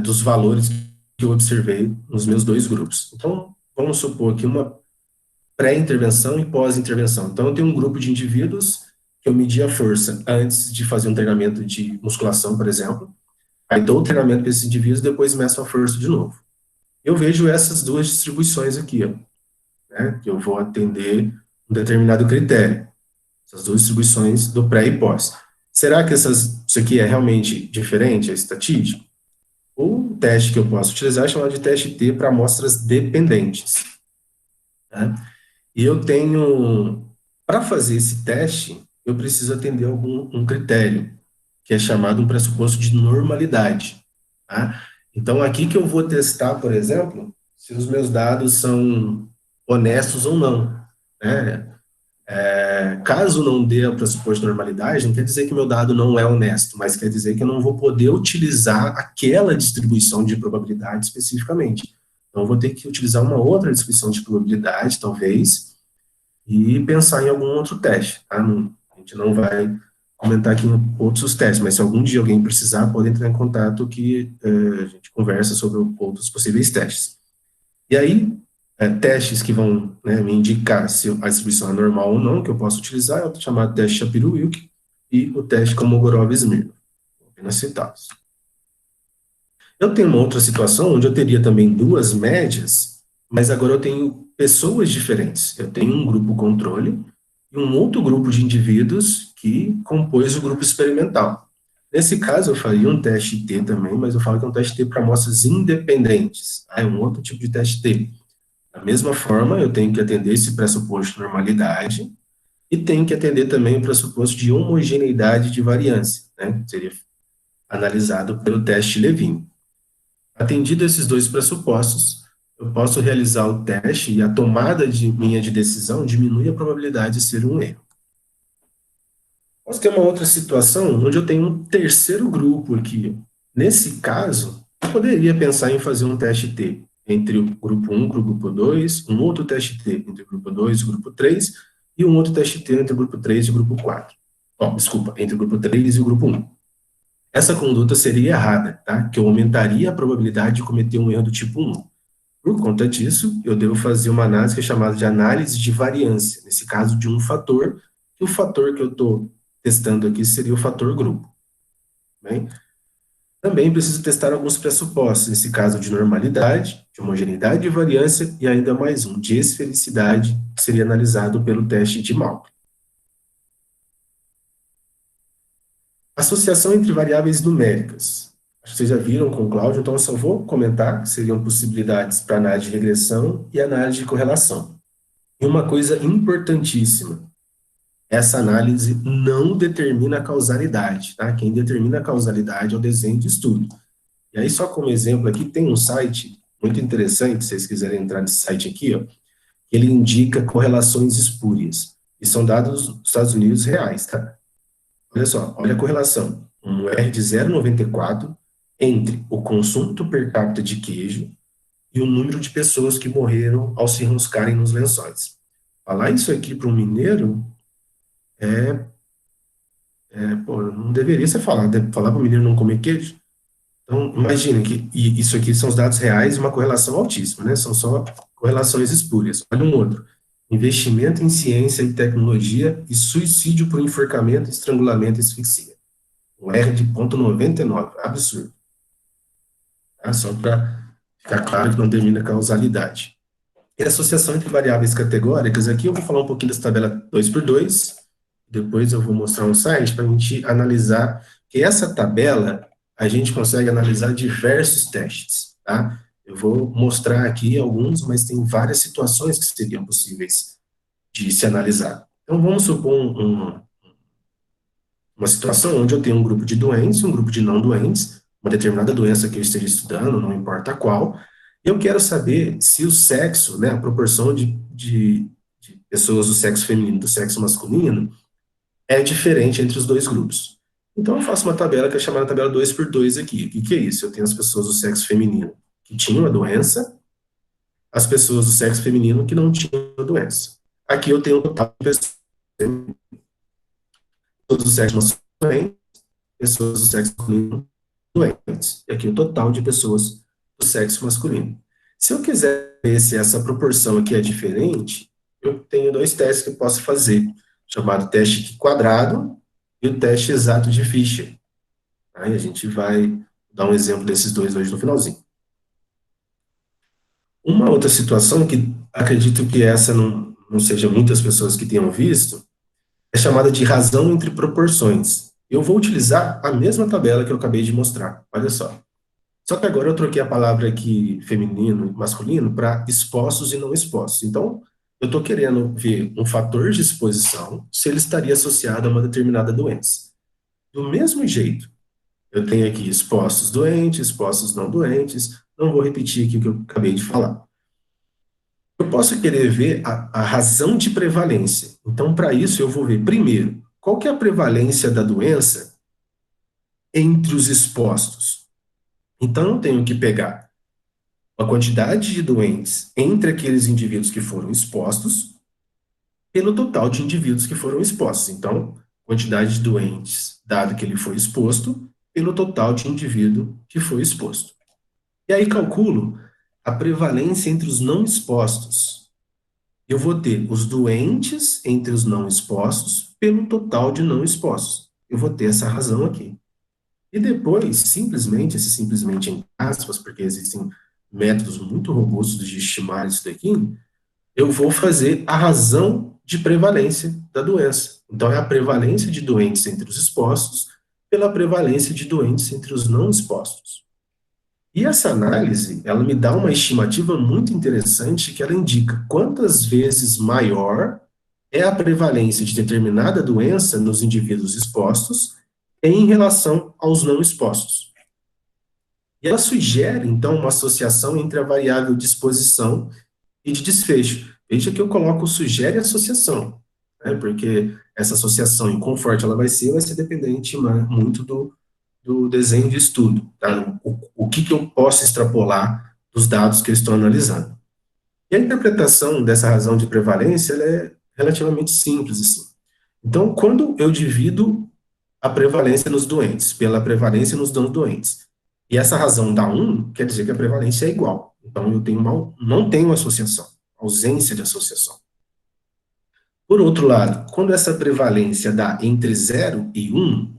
dos valores que eu observei nos meus dois grupos. Então, vamos supor que uma pré-intervenção e pós-intervenção. Então, eu tenho um grupo de indivíduos que eu medi a força antes de fazer um treinamento de musculação, por exemplo. Aí dou o treinamento para esses indivíduos, depois meço a força de novo. Eu vejo essas duas distribuições aqui, ó, né, que eu vou atender um determinado critério. Essas duas distribuições do pré e pós. Será que isso aqui é realmente diferente, é estatístico? O teste que eu posso utilizar é chamado de teste T para amostras dependentes. Né? E eu tenho, para fazer esse teste, eu preciso atender um critério, que é chamado um pressuposto de normalidade. Tá? Então, aqui que eu vou testar, por exemplo, se os meus dados são honestos ou não. Né? Caso não dê o pressuposto de normalidade, não quer dizer que meu dado não é honesto, mas quer dizer que eu não vou poder utilizar aquela distribuição de probabilidade especificamente. Então, eu vou ter que utilizar uma outra distribuição de probabilidade, talvez, e pensar em algum outro teste. Tá? A gente não vai comentar aqui outros testes, mas se algum dia alguém precisar, pode entrar em contato que a gente conversa sobre outros possíveis testes. E aí, testes que vão, né, me indicar se a distribuição é normal ou não, que eu posso utilizar, é o chamado teste Shapiro-Wilk e o teste Kolmogorov-Smirnov. Vou apenas citá-los. Eu tenho uma outra situação onde eu teria também duas médias, mas agora eu tenho pessoas diferentes. Eu tenho um grupo controle e um outro grupo de indivíduos que compôs o grupo experimental. Nesse caso, eu faria um teste T também, mas eu falo que é um teste T para amostras independentes. Tá? É um outro tipo de teste T. Da mesma forma, eu tenho que atender esse pressuposto de normalidade e tenho que atender também o pressuposto de homogeneidade de variância, né? Seria analisado pelo teste Levin. Atendido esses dois pressupostos, eu posso realizar o teste e a tomada minha de decisão diminui a probabilidade de ser um erro. Posso ter uma outra situação onde eu tenho um terceiro grupo aqui. Nesse caso, eu poderia pensar em fazer um teste T entre o grupo 1 e o grupo 2, um outro teste T entre o grupo 2 e o grupo 3, e um outro teste T entre o grupo 3 e o grupo 4. Desculpa, entre o grupo 3 e o grupo 1. Essa conduta seria errada, tá? Que eu aumentaria a probabilidade de cometer um erro do tipo 1. Por conta disso, eu devo fazer uma análise que é chamada de análise de variância, nesse caso de um fator, e o fator que eu estou testando aqui seria o fator grupo. Bem? Também preciso testar alguns pressupostos, nesse caso de normalidade, de homogeneidade de variância e ainda mais um, de esfericidade, que seria analisado pelo teste de Malk. Associação entre variáveis numéricas. Acho que vocês já viram com o Cláudio, então eu só vou comentar que seriam possibilidades para análise de regressão e análise de correlação. E uma coisa importantíssima, essa análise não determina a causalidade, tá? Quem determina a causalidade é o desenho de estudo. E aí, só como exemplo aqui, tem um site muito interessante, se vocês quiserem entrar nesse site aqui, ó, ele indica correlações espúrias. E são dados dos Estados Unidos reais, tá? Olha só, olha a correlação. Um R de 0,94 entre o consumo per capita de queijo e o número de pessoas que morreram ao se enroscarem nos lençóis. Falar isso aqui para um mineiro não deveria ser falado. Falar para o mineiro não comer queijo. Então, imagine que isso aqui são os dados reais e uma correlação altíssima, né? São só correlações espúrias. Olha um outro. Investimento em ciência e tecnologia e suicídio por enforcamento, estrangulamento e asfixia. Um R de 0,99. Absurdo. Tá? Só para ficar claro que não termina a causalidade. E a associação entre variáveis categóricas, aqui eu vou falar um pouquinho dessa tabela 2x2, depois eu vou mostrar um site para a gente analisar, que essa tabela a gente consegue analisar diversos testes, tá? Eu vou mostrar aqui alguns, mas tem várias situações que seriam possíveis de se analisar. Então, vamos supor uma situação onde eu tenho um grupo de doentes, um grupo de não doentes, uma determinada doença que eu esteja estudando, não importa qual, e eu quero saber se o sexo, né, a proporção de pessoas do sexo feminino e do sexo masculino é diferente entre os dois grupos. Então, eu faço uma tabela que é chamada tabela 2x2 aqui. O que é isso? Eu tenho as pessoas do sexo feminino que tinham a doença, as pessoas do sexo feminino que não tinham a doença. Aqui eu tenho o total de pessoas do sexo masculino, pessoas do sexo masculino doentes. E aqui o total de pessoas do sexo masculino. Se eu quiser ver se essa proporção aqui é diferente, eu tenho dois testes que eu posso fazer, chamado teste quadrado e o teste exato de Fischer. Aí a gente vai dar um exemplo desses dois hoje no finalzinho. Uma outra situação que acredito que essa não seja muitas pessoas que tenham visto, é chamada de razão entre proporções. Eu vou utilizar a mesma tabela que eu acabei de mostrar, olha só. Só que agora eu troquei a palavra aqui feminino e masculino para expostos e não expostos. Então, eu estou querendo ver um fator de exposição, se ele estaria associado a uma determinada doença. Do mesmo jeito, eu tenho aqui expostos doentes, expostos não doentes, não vou repetir aqui o que eu acabei de falar. Eu posso querer ver a razão de prevalência. Então, para isso, eu vou ver, primeiro, qual que é a prevalência da doença entre os expostos. Então, eu tenho que pegar a quantidade de doentes entre aqueles indivíduos que foram expostos pelo total de indivíduos que foram expostos. Então, quantidade de doentes, dado que ele foi exposto, pelo total de indivíduo que foi exposto. E aí calculo a prevalência entre os não expostos. Eu vou ter os doentes entre os não expostos pelo total de não expostos. Eu vou ter essa razão aqui. E depois, simplesmente, esse simplesmente em aspas, porque existem métodos muito robustos de estimar isso daqui, eu vou fazer a razão de prevalência da doença. Então, é a prevalência de doentes entre os expostos pela prevalência de doentes entre os não expostos. E essa análise, ela me dá uma estimativa muito interessante que ela indica quantas vezes maior é a prevalência de determinada doença nos indivíduos expostos em relação aos não expostos. E ela sugere, então, uma associação entre a variável de exposição e de desfecho. Veja que eu coloco sugere associação, né, porque essa associação, em quão forte ela vai ser dependente muito do desenho de estudo, tá? O que eu posso extrapolar dos dados que eu estou analisando. E a interpretação dessa razão de prevalência ela é relativamente simples, assim. Então, quando eu divido a prevalência nos doentes pela prevalência nos não doentes, e essa razão dá 1, quer dizer que a prevalência é igual. Então, eu tenho não tenho associação, ausência de associação. Por outro lado, quando essa prevalência dá entre 0 e 1,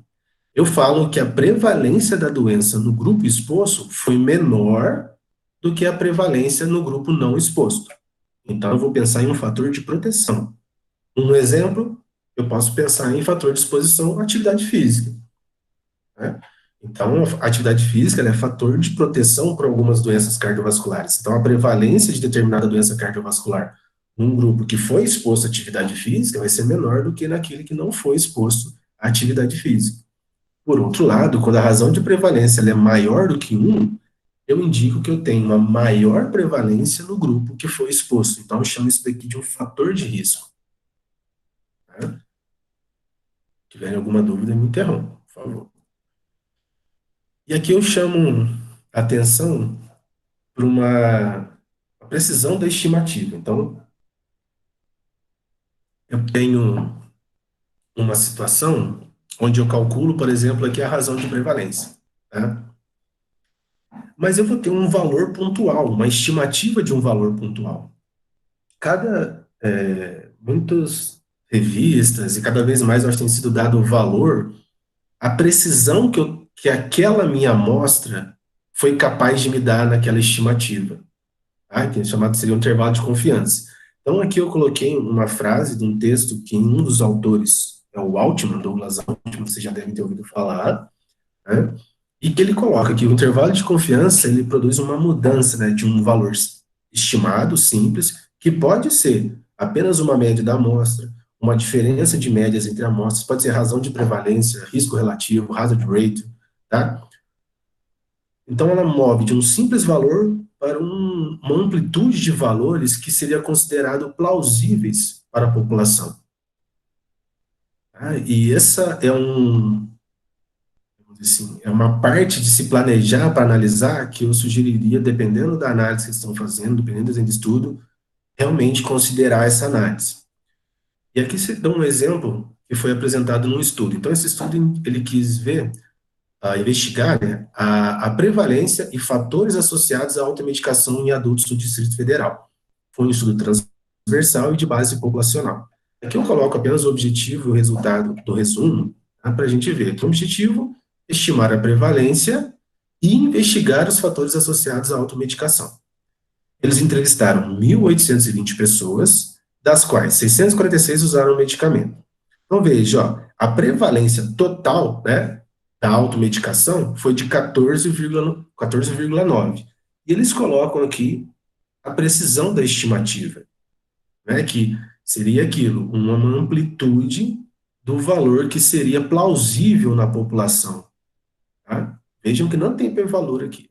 eu falo que a prevalência da doença no grupo exposto foi menor do que a prevalência no grupo não exposto. Então, eu vou pensar em um fator de proteção. Um exemplo, eu posso pensar em fator de exposição, atividade física, né? Então, a atividade física é fator de proteção para algumas doenças cardiovasculares. Então, a prevalência de determinada doença cardiovascular num grupo que foi exposto à atividade física vai ser menor do que naquele que não foi exposto à atividade física. Por outro lado, quando a razão de prevalência é maior do que 1, eu indico que eu tenho uma maior prevalência no grupo que foi exposto. Então, eu chamo isso daqui de um fator de risco. Tá? Se tiver alguma dúvida, me interrompa, por favor. E aqui eu chamo a atenção para uma precisão da estimativa. Então, eu tenho uma situação onde eu calculo, por exemplo, aqui a razão de prevalência, tá? Mas eu vou ter um valor pontual, uma estimativa de um valor pontual. Muitas revistas, e cada vez mais nós tem sido dado o valor, a precisão que aquela minha amostra foi capaz de me dar naquela estimativa. Tá? Que é chamado seria um intervalo de confiança. Então, aqui eu coloquei uma frase de um texto que um dos autores é o Altman, Douglas Altman, vocês já devem ter ouvido falar, né? E que ele coloca que o intervalo de confiança ele produz uma mudança, né, de um valor estimado, simples, que pode ser apenas uma média da amostra, uma diferença de médias entre amostras, pode ser razão de prevalência, risco relativo, hazard ratio, tá? Então, ela move de um simples valor para uma amplitude de valores que seria considerado plausíveis para a população. Tá? E essa assim, é uma parte de se planejar para analisar que eu sugeriria, dependendo da análise que estão fazendo, dependendo do estudo, realmente considerar essa análise. E aqui se dá um exemplo que foi apresentado num estudo. Então, esse estudo, ele quis ver investigar, né, a prevalência e fatores associados à automedicação em adultos do Distrito Federal. Foi um estudo transversal e de base populacional. Aqui eu coloco apenas o objetivo e o resultado do resumo, tá, para a gente ver. Então, o objetivo, estimar a prevalência e investigar os fatores associados à automedicação. Eles entrevistaram 1.820 pessoas, das quais 646 usaram o medicamento. Então, veja, ó, a prevalência total, né, da automedicação foi de 14,9. E eles colocam aqui a precisão da estimativa, né, que seria aquilo, uma amplitude do valor que seria plausível na população. Tá? Vejam que não tem valor aqui.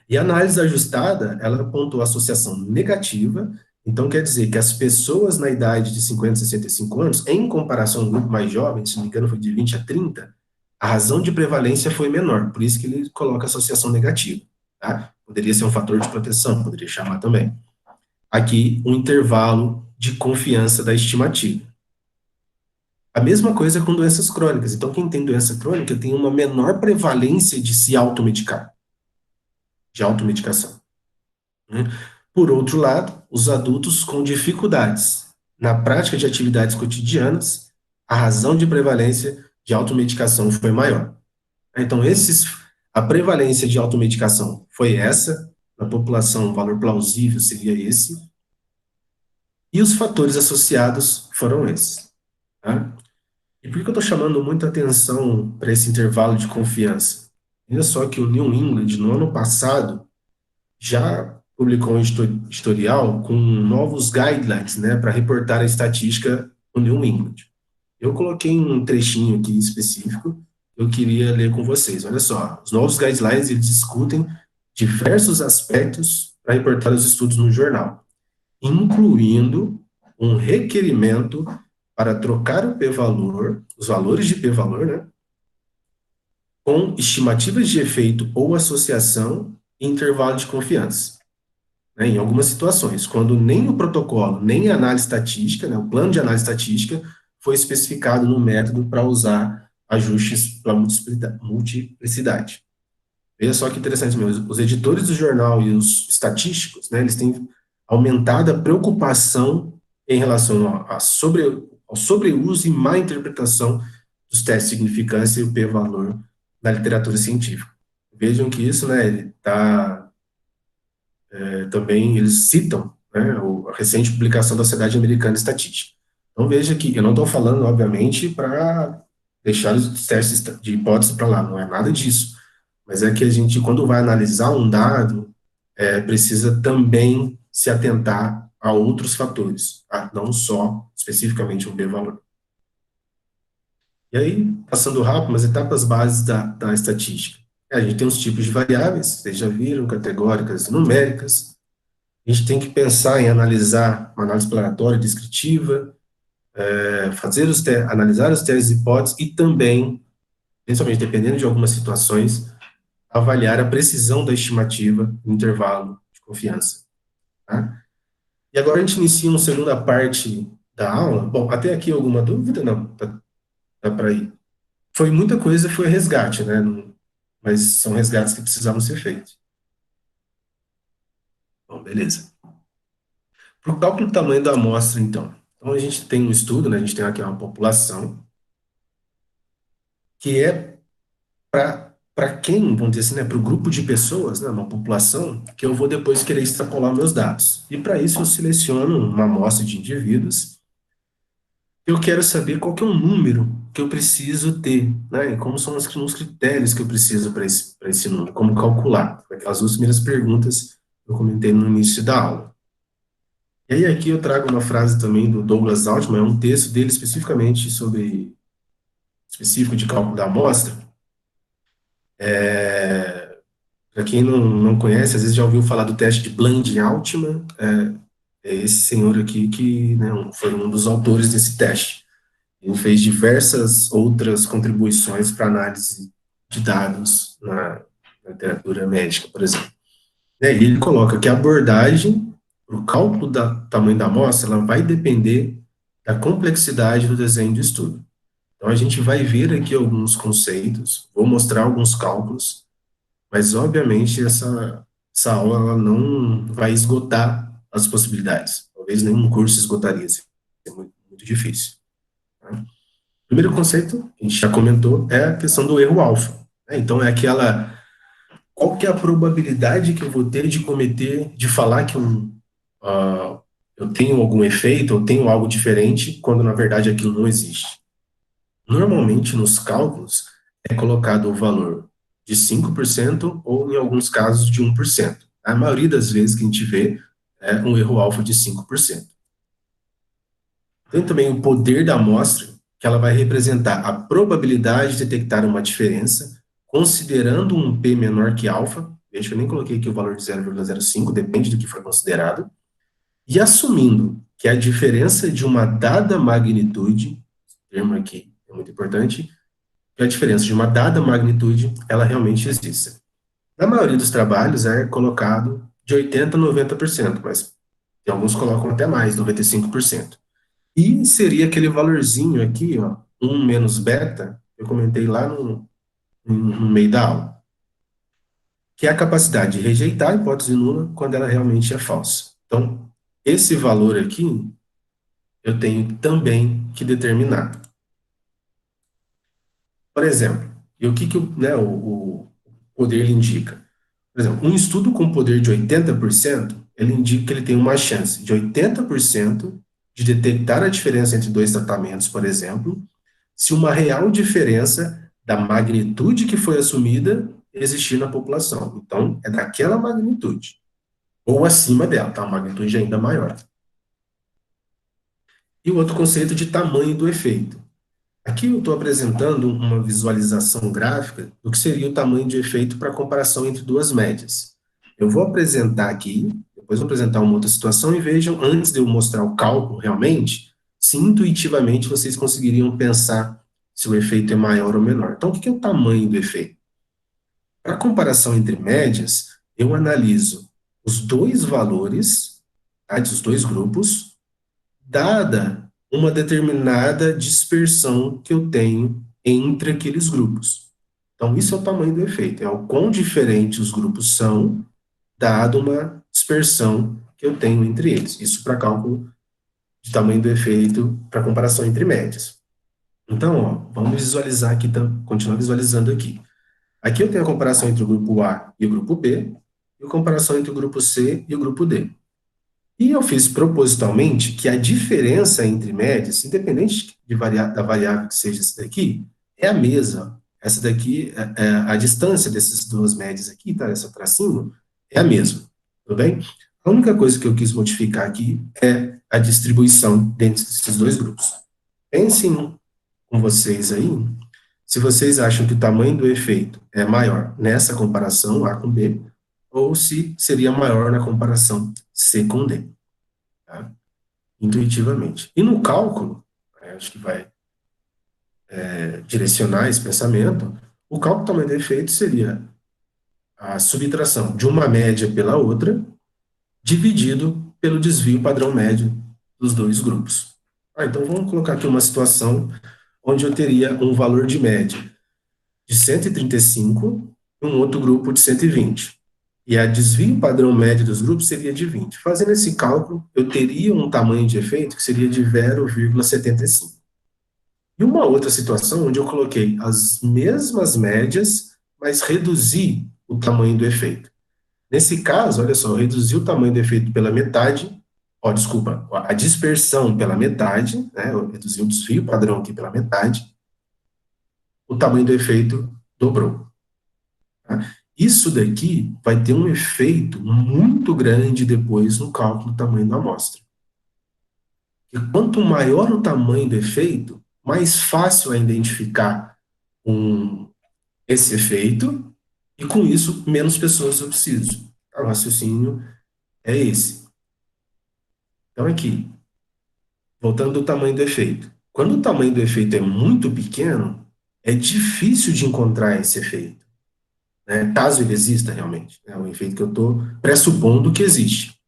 E a análise ajustada, ela apontou associação negativa, então quer dizer que as pessoas na idade de 50 a 65 anos, em comparação ao grupo mais jovem, se não me engano foi de 20 a 30, a razão de prevalência foi menor, por isso que ele coloca associação negativa. Tá? Poderia ser um fator de proteção, poderia chamar também. Aqui, um intervalo de confiança da estimativa. A mesma coisa com doenças crônicas. Então, quem tem doença crônica tem uma menor prevalência de se automedicar, de automedicação. Né? Por outro lado, os adultos com dificuldades na prática de atividades cotidianas, a razão de prevalência de automedicação foi maior. Então, a prevalência de automedicação foi essa, na população, o valor plausível seria esse, e os fatores associados foram esses. Tá? E por que eu estou chamando muita atenção para esse intervalo de confiança? Olha só que o New England, no ano passado, já publicou um historial com novos guidelines, né, para reportar a estatística no New England. Eu coloquei um trechinho aqui específico, eu queria ler com vocês. Olha só, os novos guidelines, eles discutem diversos aspectos para reportar os estudos no jornal, incluindo um requerimento para trocar o p-valor, os valores de p-valor, né, com estimativas de efeito ou associação e intervalo de confiança. Né, em algumas situações, quando nem o protocolo, nem a análise estatística, né, o plano de análise estatística, foi especificado no método para usar ajustes para multiplicidade. Veja só que interessante mesmo, os editores do jornal e os estatísticos, né, eles têm aumentado a preocupação em relação ao sobreuso e má interpretação dos testes de significância e o p-valor na literatura científica. Vejam que isso, né, ele está também eles citam, né, a recente publicação da Sociedade Americana de Estatística. Então veja que eu não estou falando, obviamente, para deixar os testes de hipótese para lá, não é nada disso. Mas é que a gente, quando vai analisar um dado, precisa também se atentar a outros fatores, tá? Não só especificamente o p-valor. E aí, passando rápido, as etapas bases da estatística. A gente tem os tipos de variáveis, vocês já viram, categóricas e numéricas. A gente tem que pensar em analisar uma análise exploratória, descritiva, analisar os testes de hipóteses e também, principalmente dependendo de algumas situações, avaliar a precisão da estimativa no intervalo de confiança. Tá? E agora a gente inicia uma segunda parte da aula. Bom, até aqui alguma dúvida? Não, tá para ir. Muita coisa foi resgate, né? Mas são resgates que precisavam ser feitos. Bom, beleza. Para o cálculo do tamanho da amostra, então. Então, a gente tem um estudo, né? A gente tem aqui uma população que é para quem, vamos dizer assim, né? Para o grupo de pessoas, né? Uma população que eu vou depois querer extrapolar meus dados. E para isso eu seleciono uma amostra de indivíduos. Eu quero saber qual que é o número que eu preciso ter, né? E como são os critérios que eu preciso para esse número, como calcular. Aquelas duas primeiras perguntas que eu comentei no início da aula. E aí aqui eu trago uma frase também do Douglas Altman, é um texto dele especificamente específico de cálculo da amostra. Para quem não conhece, às vezes já ouviu falar do teste de Bland-Altman, é esse senhor aqui que, né, foi um dos autores desse teste. Ele fez diversas outras contribuições para análise de dados na literatura médica, por exemplo. E ele coloca que a abordagem para o cálculo do tamanho da amostra, ela vai depender da complexidade do desenho de estudo. Então, a gente vai ver aqui alguns conceitos, vou mostrar alguns cálculos, mas, obviamente, essa aula ela não vai esgotar as possibilidades. Talvez nenhum curso esgotaria, isso é muito, muito difícil. Tá? O primeiro conceito, a gente já comentou, é a questão do erro alfa. Né? Então, é aquela... Qual que é a probabilidade que eu vou ter de cometer, de falar que eu tenho algum efeito, eu tenho algo diferente, quando, na verdade, aquilo não existe? Normalmente, nos cálculos, é colocado o valor de 5% ou, em alguns casos, de 1%. A maioria das vezes que a gente vê é um erro alfa de 5%. Tem também o poder da amostra, que ela vai representar a probabilidade de detectar uma diferença, considerando um P menor que alfa, veja que eu nem coloquei aqui o valor de 0,05, depende do que for considerado, e assumindo que a diferença de uma dada magnitude, esse termo aqui é muito importante, que a diferença de uma dada magnitude, ela realmente existe. Na maioria dos trabalhos é colocado de 80% a 90%, mas tem alguns colocam até mais, 95%. E seria aquele valorzinho aqui, ó, 1 menos beta, eu comentei lá no meio da aula, que é a capacidade de rejeitar a hipótese nula quando ela realmente é falsa. Então, esse valor aqui, eu tenho também que determinar. Por exemplo, e o que, né, o poder ele indica? Por exemplo, um estudo com poder de 80%, ele indica que ele tem uma chance de 80% de detectar a diferença entre dois tratamentos, por exemplo, se uma real diferença da magnitude que foi assumida existir na população. Então, é daquela magnitude, ou acima dela, tá? Uma magnitude ainda maior. E o outro conceito de tamanho do efeito. Aqui eu estou apresentando uma visualização gráfica do que seria o tamanho de efeito para comparação entre duas médias. Eu vou apresentar aqui, depois vou apresentar uma outra situação e vejam, antes de eu mostrar o cálculo realmente, se intuitivamente vocês conseguiriam pensar se o efeito é maior ou menor. Então, o que é o tamanho do efeito? Para comparação entre médias, eu analiso os dois valores, tá, dos dois grupos, dada uma determinada dispersão que eu tenho entre aqueles grupos. Então, isso é o tamanho do efeito, é o quão diferentes os grupos são, dado uma dispersão que eu tenho entre eles. Isso para cálculo de tamanho do efeito para comparação entre médias. Então, ó, vamos visualizar aqui, continuar visualizando aqui. Aqui eu tenho a comparação entre o grupo A e o grupo B, e a comparação entre o grupo C e o grupo D. E eu fiz propositalmente que a diferença entre médias, independente da variável que seja essa daqui, é a mesma. Essa daqui, a distância dessas duas médias aqui, tá? Essa tracinho, é a mesma. Tudo bem? A única coisa que eu quis modificar aqui é a distribuição dentro desses dois grupos. Pensem com vocês aí, se vocês acham que o tamanho do efeito é maior nessa comparação A com B, ou se seria maior na comparação C com D, tá? Intuitivamente. E no cálculo, acho que vai direcionar esse pensamento, o cálculo do tamanho do efeito seria a subtração de uma média pela outra, dividido pelo desvio padrão médio dos dois grupos. Então, vamos colocar aqui uma situação onde eu teria um valor de média de 135 e um outro grupo de 120. E a desvio padrão médio dos grupos seria de 20. Fazendo esse cálculo, eu teria um tamanho de efeito que seria de 0,75. E uma outra situação onde eu coloquei as mesmas médias, mas reduzi o tamanho do efeito. Nesse caso, olha só, eu reduzi o tamanho do efeito pela metade, desculpa, a dispersão pela metade, né, eu reduzi o desvio padrão aqui pela metade, o tamanho do efeito dobrou. Tá? Isso daqui vai ter um efeito muito grande depois no cálculo do tamanho da amostra. E quanto maior o tamanho do efeito, mais fácil é identificar esse efeito, e com isso, menos pessoas eu preciso. O raciocínio é esse. Então, aqui, voltando ao tamanho do efeito. Quando o tamanho do efeito é muito pequeno, é difícil de encontrar esse efeito, né, caso ele exista realmente. É um efeito que eu estou pressupondo que existe.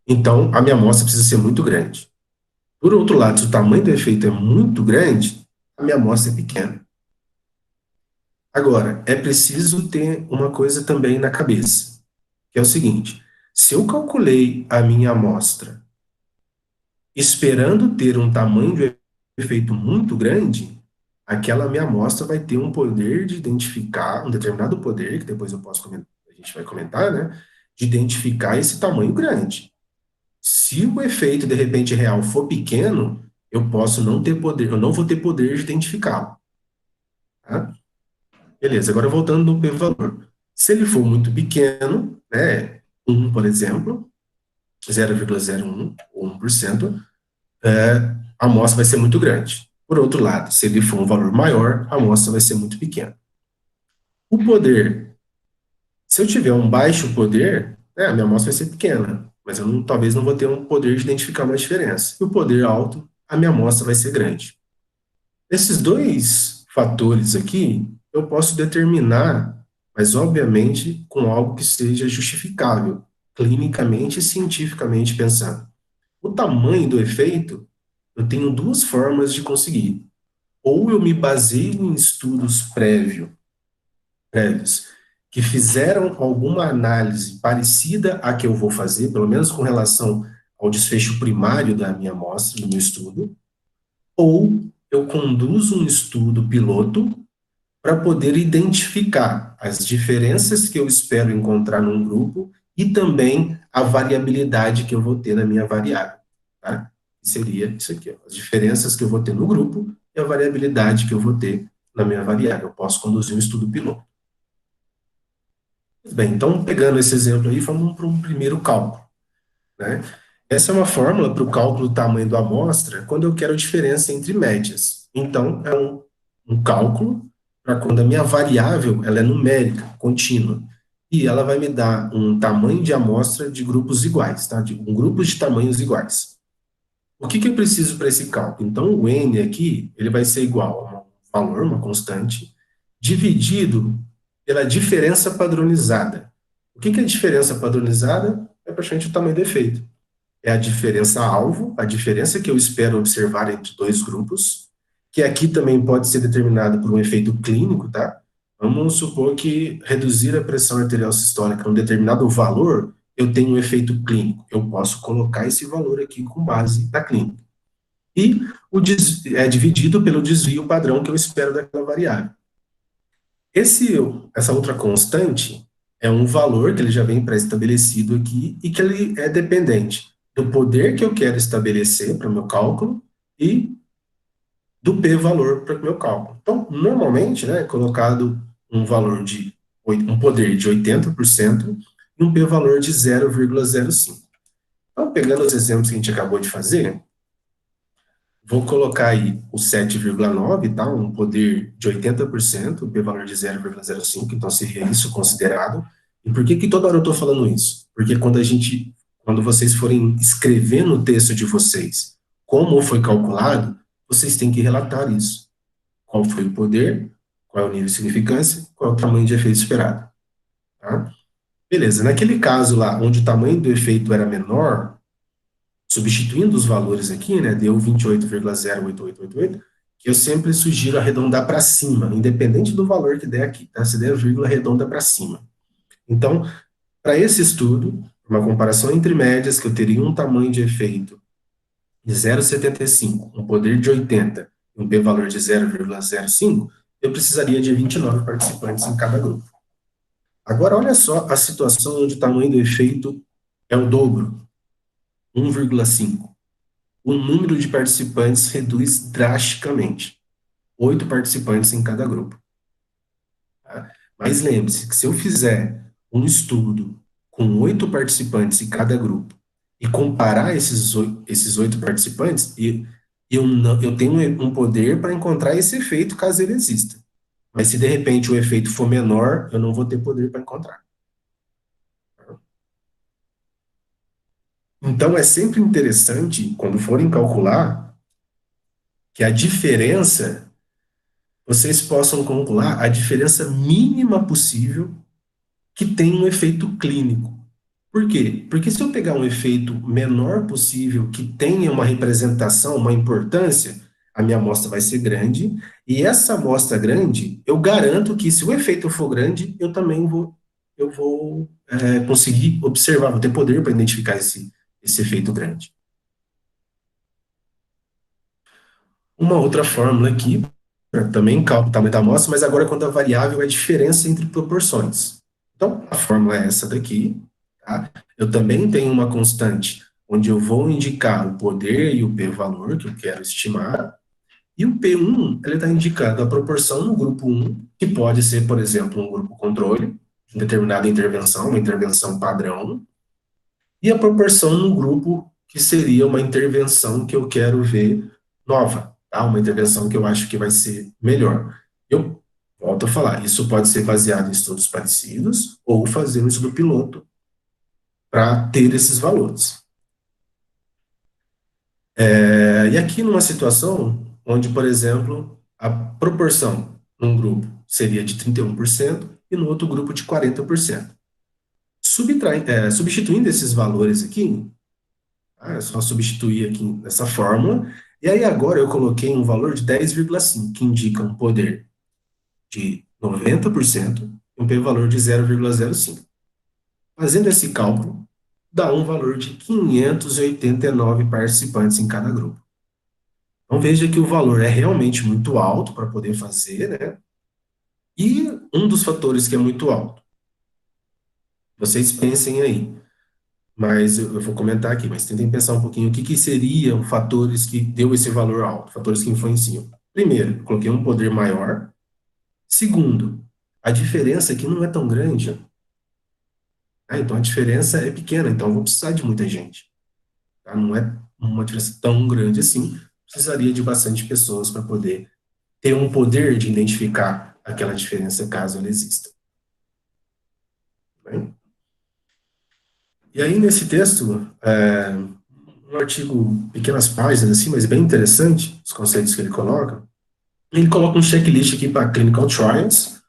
Então, a minha amostra precisa ser muito grande. Por outro lado, se o tamanho do efeito é muito grande, a minha amostra é pequena. Agora, é preciso ter uma coisa também na cabeça, que é o seguinte: se eu calculei a minha amostra esperando ter um tamanho de efeito muito grande, aquela minha amostra vai ter um poder de identificar, um determinado poder, que depois eu posso comentar, a gente vai comentar, né? De identificar esse tamanho grande. Se o efeito, de repente, real for pequeno, eu posso não ter poder, eu não vou ter poder de identificá-lo. Tá? Beleza, agora voltando no p-valor. Se ele for muito pequeno, né, 1, por exemplo, 0,01 ou 1%, a amostra vai ser muito grande. Por outro lado, se ele for um valor maior, a amostra vai ser muito pequena. O poder, se eu tiver um baixo poder, a minha amostra vai ser pequena, mas eu não, talvez não vou ter um poder de identificar uma diferença. E o poder alto, a minha amostra vai ser grande. Esses dois fatores aqui, eu posso determinar, mas obviamente com algo que seja justificável, clinicamente e cientificamente pensando. O tamanho do efeito, eu tenho duas formas de conseguir. Ou eu me baseio em estudos prévios que fizeram alguma análise parecida à que eu vou fazer, pelo menos com relação ao desfecho primário da minha amostra, do meu estudo, ou eu conduzo um estudo piloto para poder identificar as diferenças que eu espero encontrar num grupo e também a variabilidade que eu vou ter na minha variável, tá? Seria isso aqui, ó, as diferenças que eu vou ter no grupo e a variabilidade que eu vou ter na minha variável. Eu posso conduzir um estudo piloto. Bem, então, pegando esse exemplo aí, vamos para um primeiro cálculo, né? Essa é uma fórmula para o cálculo do tamanho da amostra quando eu quero a diferença entre médias. Então, é um cálculo para quando a minha variável ela é numérica, contínua, e ela vai me dar um tamanho de amostra de grupos iguais, tá? Um grupo de tamanhos iguais. O que eu preciso para esse cálculo? Então, o n aqui, ele vai ser igual a um valor, uma constante, dividido pela diferença padronizada. O que é diferença padronizada? É praticamente o tamanho do efeito. É a diferença alvo, a diferença que eu espero observar entre dois grupos, que aqui também pode ser determinado por um efeito clínico, tá? Vamos supor que reduzir a pressão arterial sistólica a um determinado valor, eu tenho um efeito clínico. Eu posso colocar esse valor aqui com base na clínica. E é dividido pelo desvio padrão que eu espero daquela variável. Essa outra constante é um valor que ele já vem pré-estabelecido aqui e que ele é dependente do poder que eu quero estabelecer para o meu cálculo e do p-valor para o meu cálculo. Então, normalmente, né, é colocado um valor de um poder de 80% e um p-valor de 0,05. Então, pegando os exemplos que a gente acabou de fazer, vou colocar aí o 7,9, tá? Um poder de 80%, p-valor de 0,05, então seria isso considerado. E por que toda hora eu estou falando isso? Porque quando vocês forem escrever no texto de vocês como foi calculado, vocês têm que relatar isso. Qual foi o poder, qual é o nível de significância, qual é o tamanho de efeito esperado. Tá? Beleza, naquele caso lá, onde o tamanho do efeito era menor, substituindo os valores aqui, né, deu 28,08888, que eu sempre sugiro arredondar para cima, independente do valor que der aqui, tá? Se der vírgula, arredonda para cima. Então, para esse estudo, uma comparação entre médias, que eu teria um tamanho de efeito de 0,75, um poder de 80 e um p-valor de 0,05, eu precisaria de 29 participantes em cada grupo. Agora, olha só a situação onde o tamanho do efeito é o dobro, 1,5. O número de participantes reduz drasticamente. 8 participantes em cada grupo. Tá? Mas lembre-se que se eu fizer um estudo com 8 participantes em cada grupo e comparar esses 8 participantes, eu tenho um poder para encontrar esse efeito caso ele exista. Mas se de repente o efeito for menor, eu não vou ter poder para encontrar. Então é sempre interessante, quando forem calcular, que a diferença vocês possam calcular a diferença mínima possível que tem um efeito clínico. Por quê? Porque se eu pegar um efeito menor possível, que tenha uma representação, uma importância, a minha amostra vai ser grande, e essa amostra grande, eu garanto que se o efeito for grande, eu vou conseguir observar, vou ter poder para identificar esse efeito grande. Uma outra fórmula aqui, para também cálculo o tamanho da amostra, mas agora quando a variável é a diferença entre proporções. Então, a fórmula é essa daqui, tá? Eu também tenho uma constante, onde eu vou indicar o poder e o p-valor que eu quero estimar, e o P1, ele está indicando a proporção no grupo 1, que pode ser, por exemplo, um grupo controle, de determinada intervenção, uma intervenção padrão, e a proporção no grupo que seria uma intervenção que eu quero ver nova, tá? Uma intervenção que eu acho que vai ser melhor. Eu volto a falar, isso pode ser baseado em estudos parecidos ou fazer um estudo piloto para ter esses valores. E aqui numa situação onde, por exemplo, a proporção num grupo seria de 31% e no outro grupo de 40%. Substituindo esses valores aqui, tá? É só substituir aqui nessa fórmula, e aí agora eu coloquei um valor de 10,5, que indica um poder de 90% e um p-valor de 0,05. Fazendo esse cálculo, dá um valor de 589 participantes em cada grupo. Então veja que o valor é realmente muito alto para poder fazer, né? E um dos fatores que é muito alto, vocês pensem aí, mas eu vou comentar aqui, mas tentem pensar um pouquinho o que seriam fatores que deu esse valor alto, fatores que influenciam. Primeiro, eu coloquei um poder maior. Segundo, a diferença aqui não é tão grande. Então a diferença é pequena, então eu vou precisar de muita gente. Tá? Não é uma diferença tão grande assim, precisaria de bastante pessoas para poder ter um poder de identificar aquela diferença caso ela exista. Bem? E aí, nesse texto, um artigo, pequenas páginas assim, mas bem interessante, os conceitos que ele coloca um checklist aqui para clinical trials,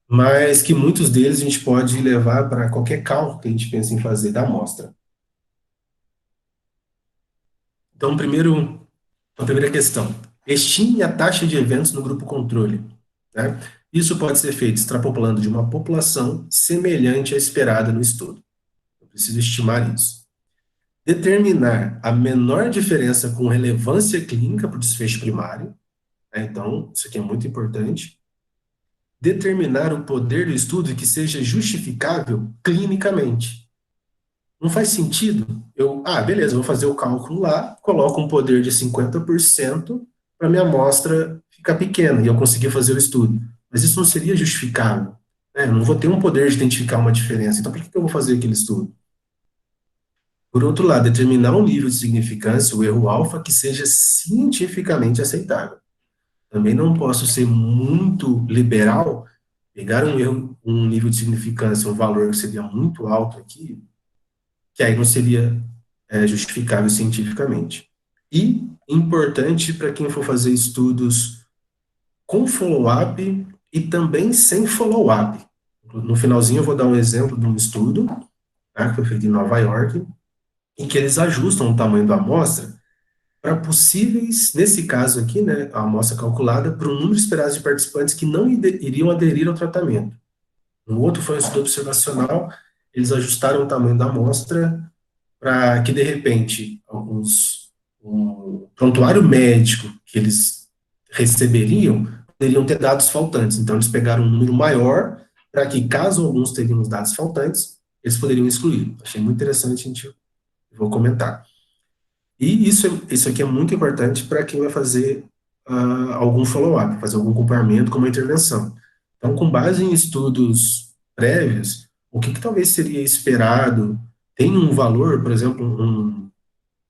mas que muitos deles a gente pode levar para qualquer cálculo que a gente pense em fazer da amostra. Então, a primeira questão, estime a taxa de eventos no grupo controle. Né? Isso pode ser feito extrapolando de uma população semelhante à esperada no estudo. Eu preciso estimar isso. Determinar a menor diferença com relevância clínica para o desfecho primário. Né? Então, isso aqui é muito importante. Determinar o poder do estudo que seja justificável clinicamente. Não faz sentido beleza, vou fazer o cálculo lá, coloco um poder de 50% para minha amostra ficar pequena e eu conseguir fazer o estudo. Mas isso não seria justificável. Né? Eu não vou ter um poder de identificar uma diferença. Então, por que eu vou fazer aquele estudo? Por outro lado, determinar um nível de significância, o erro alfa, que seja cientificamente aceitável. Também não posso ser muito liberal, pegar um nível de significância, um valor que seria muito alto aqui, que aí não seria justificável cientificamente. E importante para quem for fazer estudos com follow-up e também sem follow-up. No finalzinho eu vou dar um exemplo de um estudo, tá, que foi feito em Nova York, em que eles ajustam o tamanho da amostra para possíveis, nesse caso aqui, né, a amostra calculada para o número esperado de participantes que não iriam aderir ao tratamento. No outro foi um estudo observacional, eles ajustaram o tamanho da amostra para que, de repente, um prontuário médico que eles receberiam poderiam ter dados faltantes. Então, eles pegaram um número maior para que, caso alguns teriam os dados faltantes, eles poderiam excluir. Achei muito interessante, gente, vou comentar. E isso aqui é muito importante para quem vai fazer algum follow-up, fazer algum acompanhamento com uma intervenção. Então, com base em estudos prévios, o que talvez seria esperado, tem um valor, por exemplo,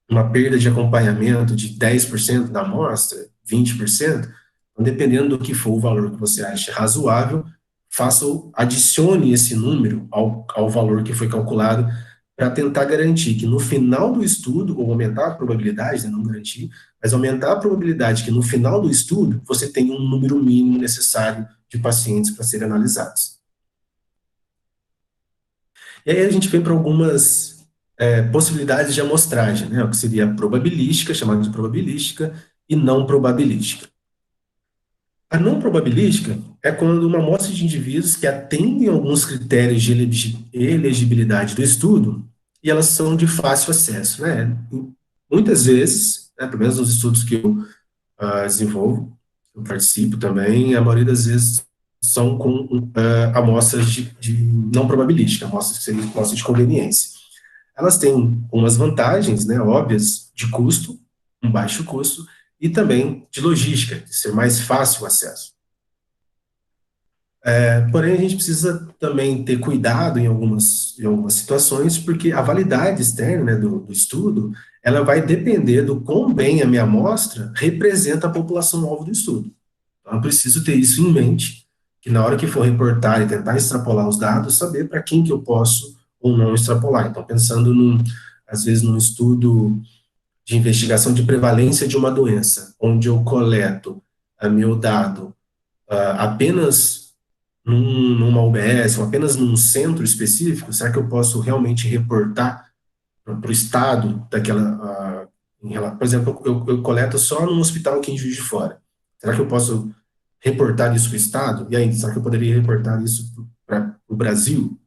uma perda de acompanhamento de 10% da amostra, 20%, então, dependendo do que for o valor que você acha razoável, adicione esse número ao valor que foi calculado para tentar garantir que no final do estudo, ou aumentar a probabilidade, né, não garantir, mas aumentar a probabilidade que no final do estudo você tenha um número mínimo necessário de pacientes para serem analisados. E aí a gente vem para algumas possibilidades de amostragem, né, o que seria probabilística, chamada de probabilística, e não probabilística. A não probabilística é quando uma amostra de indivíduos que atendem a alguns critérios de elegibilidade do estudo e elas são de fácil acesso, né? Muitas vezes, né, pelo menos nos estudos que eu desenvolvo, eu participo também, a maioria das vezes são com amostras de não probabilística, amostras que seriam amostras de conveniência. Elas têm umas vantagens, né, óbvias, de custo, um baixo custo, e também de logística, de ser mais fácil o acesso. Porém, a gente precisa também ter cuidado em algumas situações, porque a validade externa, né, do estudo, ela vai depender do quão bem a minha amostra representa a população-alvo do estudo. Então, eu preciso ter isso em mente, que na hora que for reportar e tentar extrapolar os dados, saber para quem que eu posso ou não extrapolar. Então, pensando, às vezes, num estudo de investigação de prevalência de uma doença, onde eu coleto meu dado apenas numa UBS, ou apenas num centro específico, será que eu posso realmente reportar para o Estado daquela... por exemplo, eu coleto só num hospital aqui em Juiz de Fora. Será que eu posso reportar isso para o Estado? E aí, será que eu poderia reportar isso para o Brasil?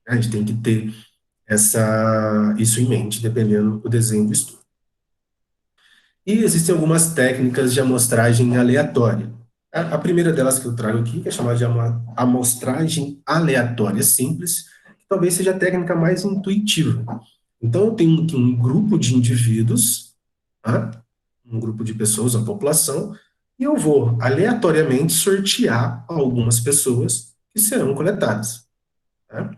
A gente tem que ter isso em mente, dependendo do desenho do estudo. E existem algumas técnicas de amostragem aleatória. A primeira delas que eu trago aqui, que é chamada de amostragem aleatória simples, que talvez seja a técnica mais intuitiva. Então, eu tenho aqui um grupo de indivíduos, tá? Um grupo de pessoas, a população, e eu vou aleatoriamente sortear algumas pessoas que serão coletadas. Tá?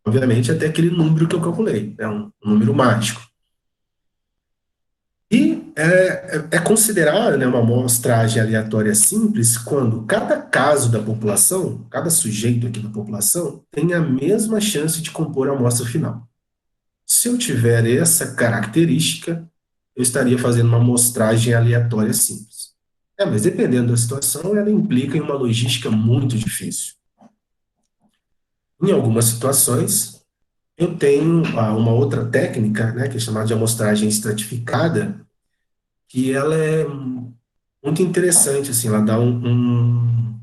Obviamente, até aquele número que eu calculei, é um número mágico. E é considerada, né, uma amostragem aleatória simples quando cada caso da população, cada sujeito aqui da população, tem a mesma chance de compor a amostra final. Se eu tiver essa característica, eu estaria fazendo uma amostragem aleatória simples. Mas dependendo da situação, ela implica em uma logística muito difícil. Em algumas situações, eu tenho uma outra técnica, né, que é chamada de amostragem estratificada, que ela é muito interessante, assim, ela dá um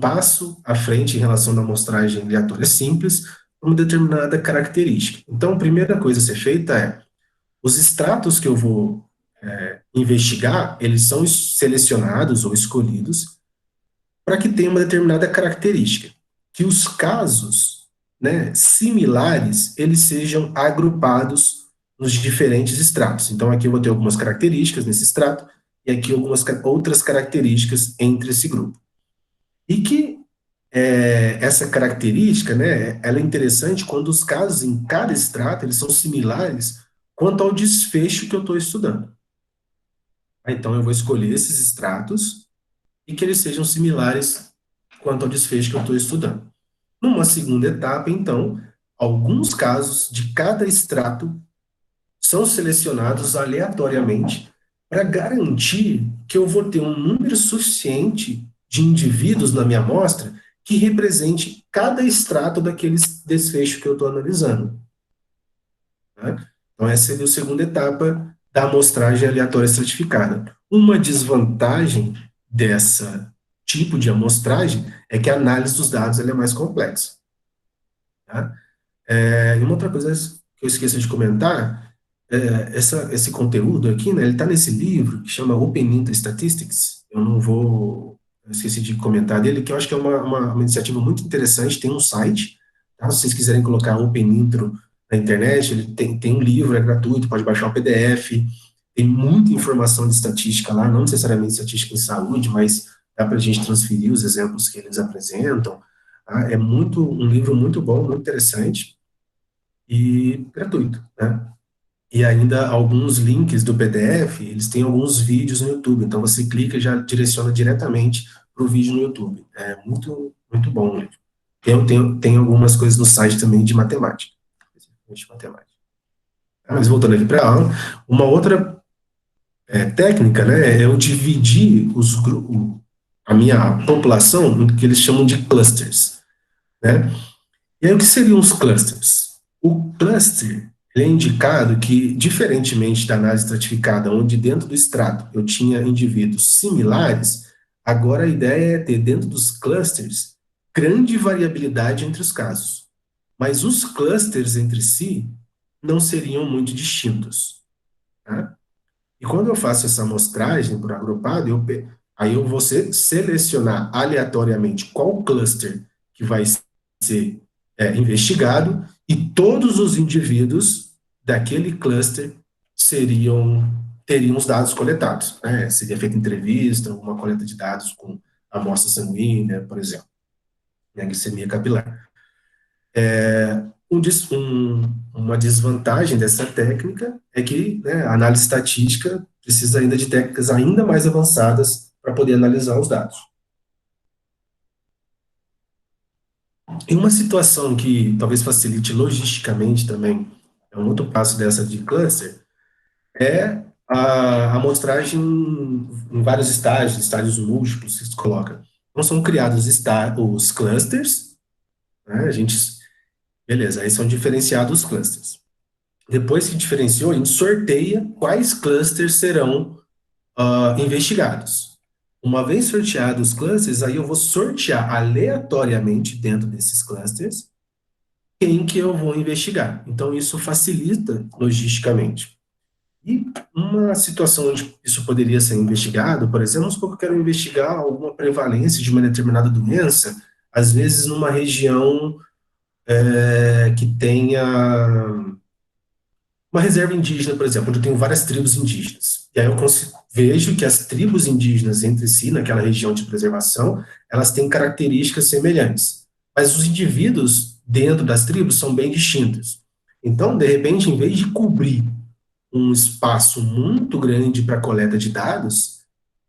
passo à frente em relação à amostragem aleatória simples, para uma determinada característica. Então, a primeira coisa a ser feita é, os extratos que eu vou investigar, eles são selecionados ou escolhidos para que tenha uma determinada característica, que os casos, né, similares, eles sejam agrupados nos diferentes extratos. Então, aqui eu vou ter algumas características nesse extrato, e aqui algumas outras características entre esse grupo. E que essa característica, né, ela é interessante quando os casos em cada extrato, eles são similares quanto ao desfecho que eu estou estudando. Então, eu vou escolher esses extratos e que eles sejam similares quanto ao desfecho que eu estou estudando. Numa segunda etapa, então, alguns casos de cada extrato são selecionados aleatoriamente para garantir que eu vou ter um número suficiente de indivíduos na minha amostra que represente cada extrato daqueles desfechos que eu estou analisando. Tá? Então, essa seria a segunda etapa da amostragem aleatória estratificada. Uma desvantagem dessa tipo de amostragem é que a análise dos dados ela é mais complexa. Tá? E uma outra coisa que eu esqueci de comentar, esse conteúdo aqui, né, ele está nesse livro que chama Open Inter Statistics, eu esqueci de comentar dele, que eu acho que é uma iniciativa muito interessante, tem um site, tá? Se vocês quiserem colocar Open Intro na internet, ele tem um livro, é gratuito, pode baixar um PDF, tem muita informação de estatística lá, não necessariamente estatística em saúde, mas dá para a gente transferir os exemplos que eles apresentam. Tá? É um livro muito bom, muito interessante e gratuito, né? E ainda alguns links do PDF, eles têm alguns vídeos no YouTube, então você clica e já direciona diretamente para o vídeo no YouTube. É muito, muito bom. Né? Tem algumas coisas no site também de matemática. Mas voltando aqui para a aula, uma outra técnica, né, é eu dividir a minha população no que eles chamam de clusters, né? E aí o que seriam os clusters? O cluster ele é indicado que, diferentemente da análise estratificada, onde dentro do estrato eu tinha indivíduos similares, agora a ideia é ter dentro dos clusters grande variabilidade entre os casos. Mas os clusters entre si não seriam muito distintos. Tá? E quando eu faço essa amostragem por agrupado, aí eu vou selecionar aleatoriamente qual cluster que vai ser investigado e todos os indivíduos daquele cluster teriam os dados coletados. Né? Seria feita entrevista, uma coleta de dados com amostra sanguínea, por exemplo, né, glicemia capilar. Uma desvantagem dessa técnica é que, né, a análise estatística precisa ainda de técnicas ainda mais avançadas para poder analisar os dados. Em uma situação que talvez facilite logisticamente também, é um outro passo dessa de cluster, é a amostragem em vários estágios múltiplos que se coloca. Então, são criados os clusters, né, beleza, aí são diferenciados os clusters. Depois que diferenciou, a gente sorteia quais clusters serão investigados. Uma vez sorteados os clusters, aí eu vou sortear aleatoriamente dentro desses clusters quem que eu vou investigar. Então, isso facilita logisticamente. E uma situação onde isso poderia ser investigado, por exemplo, vamos supor que eu quero investigar alguma prevalência de uma determinada doença, às vezes numa região que tenha uma reserva indígena, por exemplo, onde eu tenho várias tribos indígenas. E aí eu vejo que as tribos indígenas entre si, naquela região de preservação, elas têm características semelhantes. Mas os indivíduos dentro das tribos são bem distintos. Então, de repente, em vez de cobrir um espaço muito grande para coleta de dados,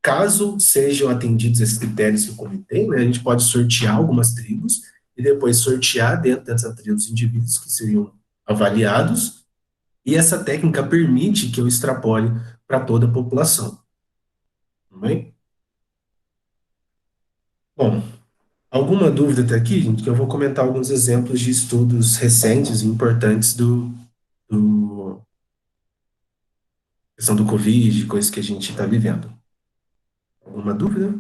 caso sejam atendidos esses critérios que eu comentei, né, a gente pode sortear algumas tribos e depois sortear dentro dessas tribos indivíduos que seriam avaliados, e essa técnica permite que eu extrapole para toda a população. Tudo bem? Bom, alguma dúvida até aqui, gente? Que eu vou comentar alguns exemplos de estudos recentes e importantes do questão do Covid, coisas que a gente está vivendo. Alguma dúvida?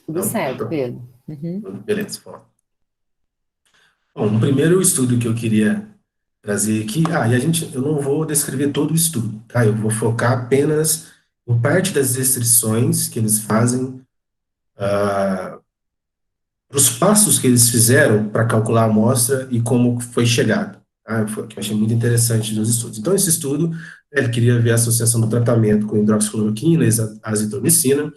Tudo Não? certo, Pronto. Pedro. Uhum. Beleza. Bom, o primeiro estudo que eu queria trazer aqui, eu não vou descrever todo o estudo, tá? Eu vou focar apenas em parte das restrições que eles fazem, os passos que eles fizeram para calcular a amostra e como foi chegado, tá? Foi o que eu achei muito interessante nos estudos. Então, esse estudo, ele queria ver a associação do tratamento com hidroxicloroquina e azitromicina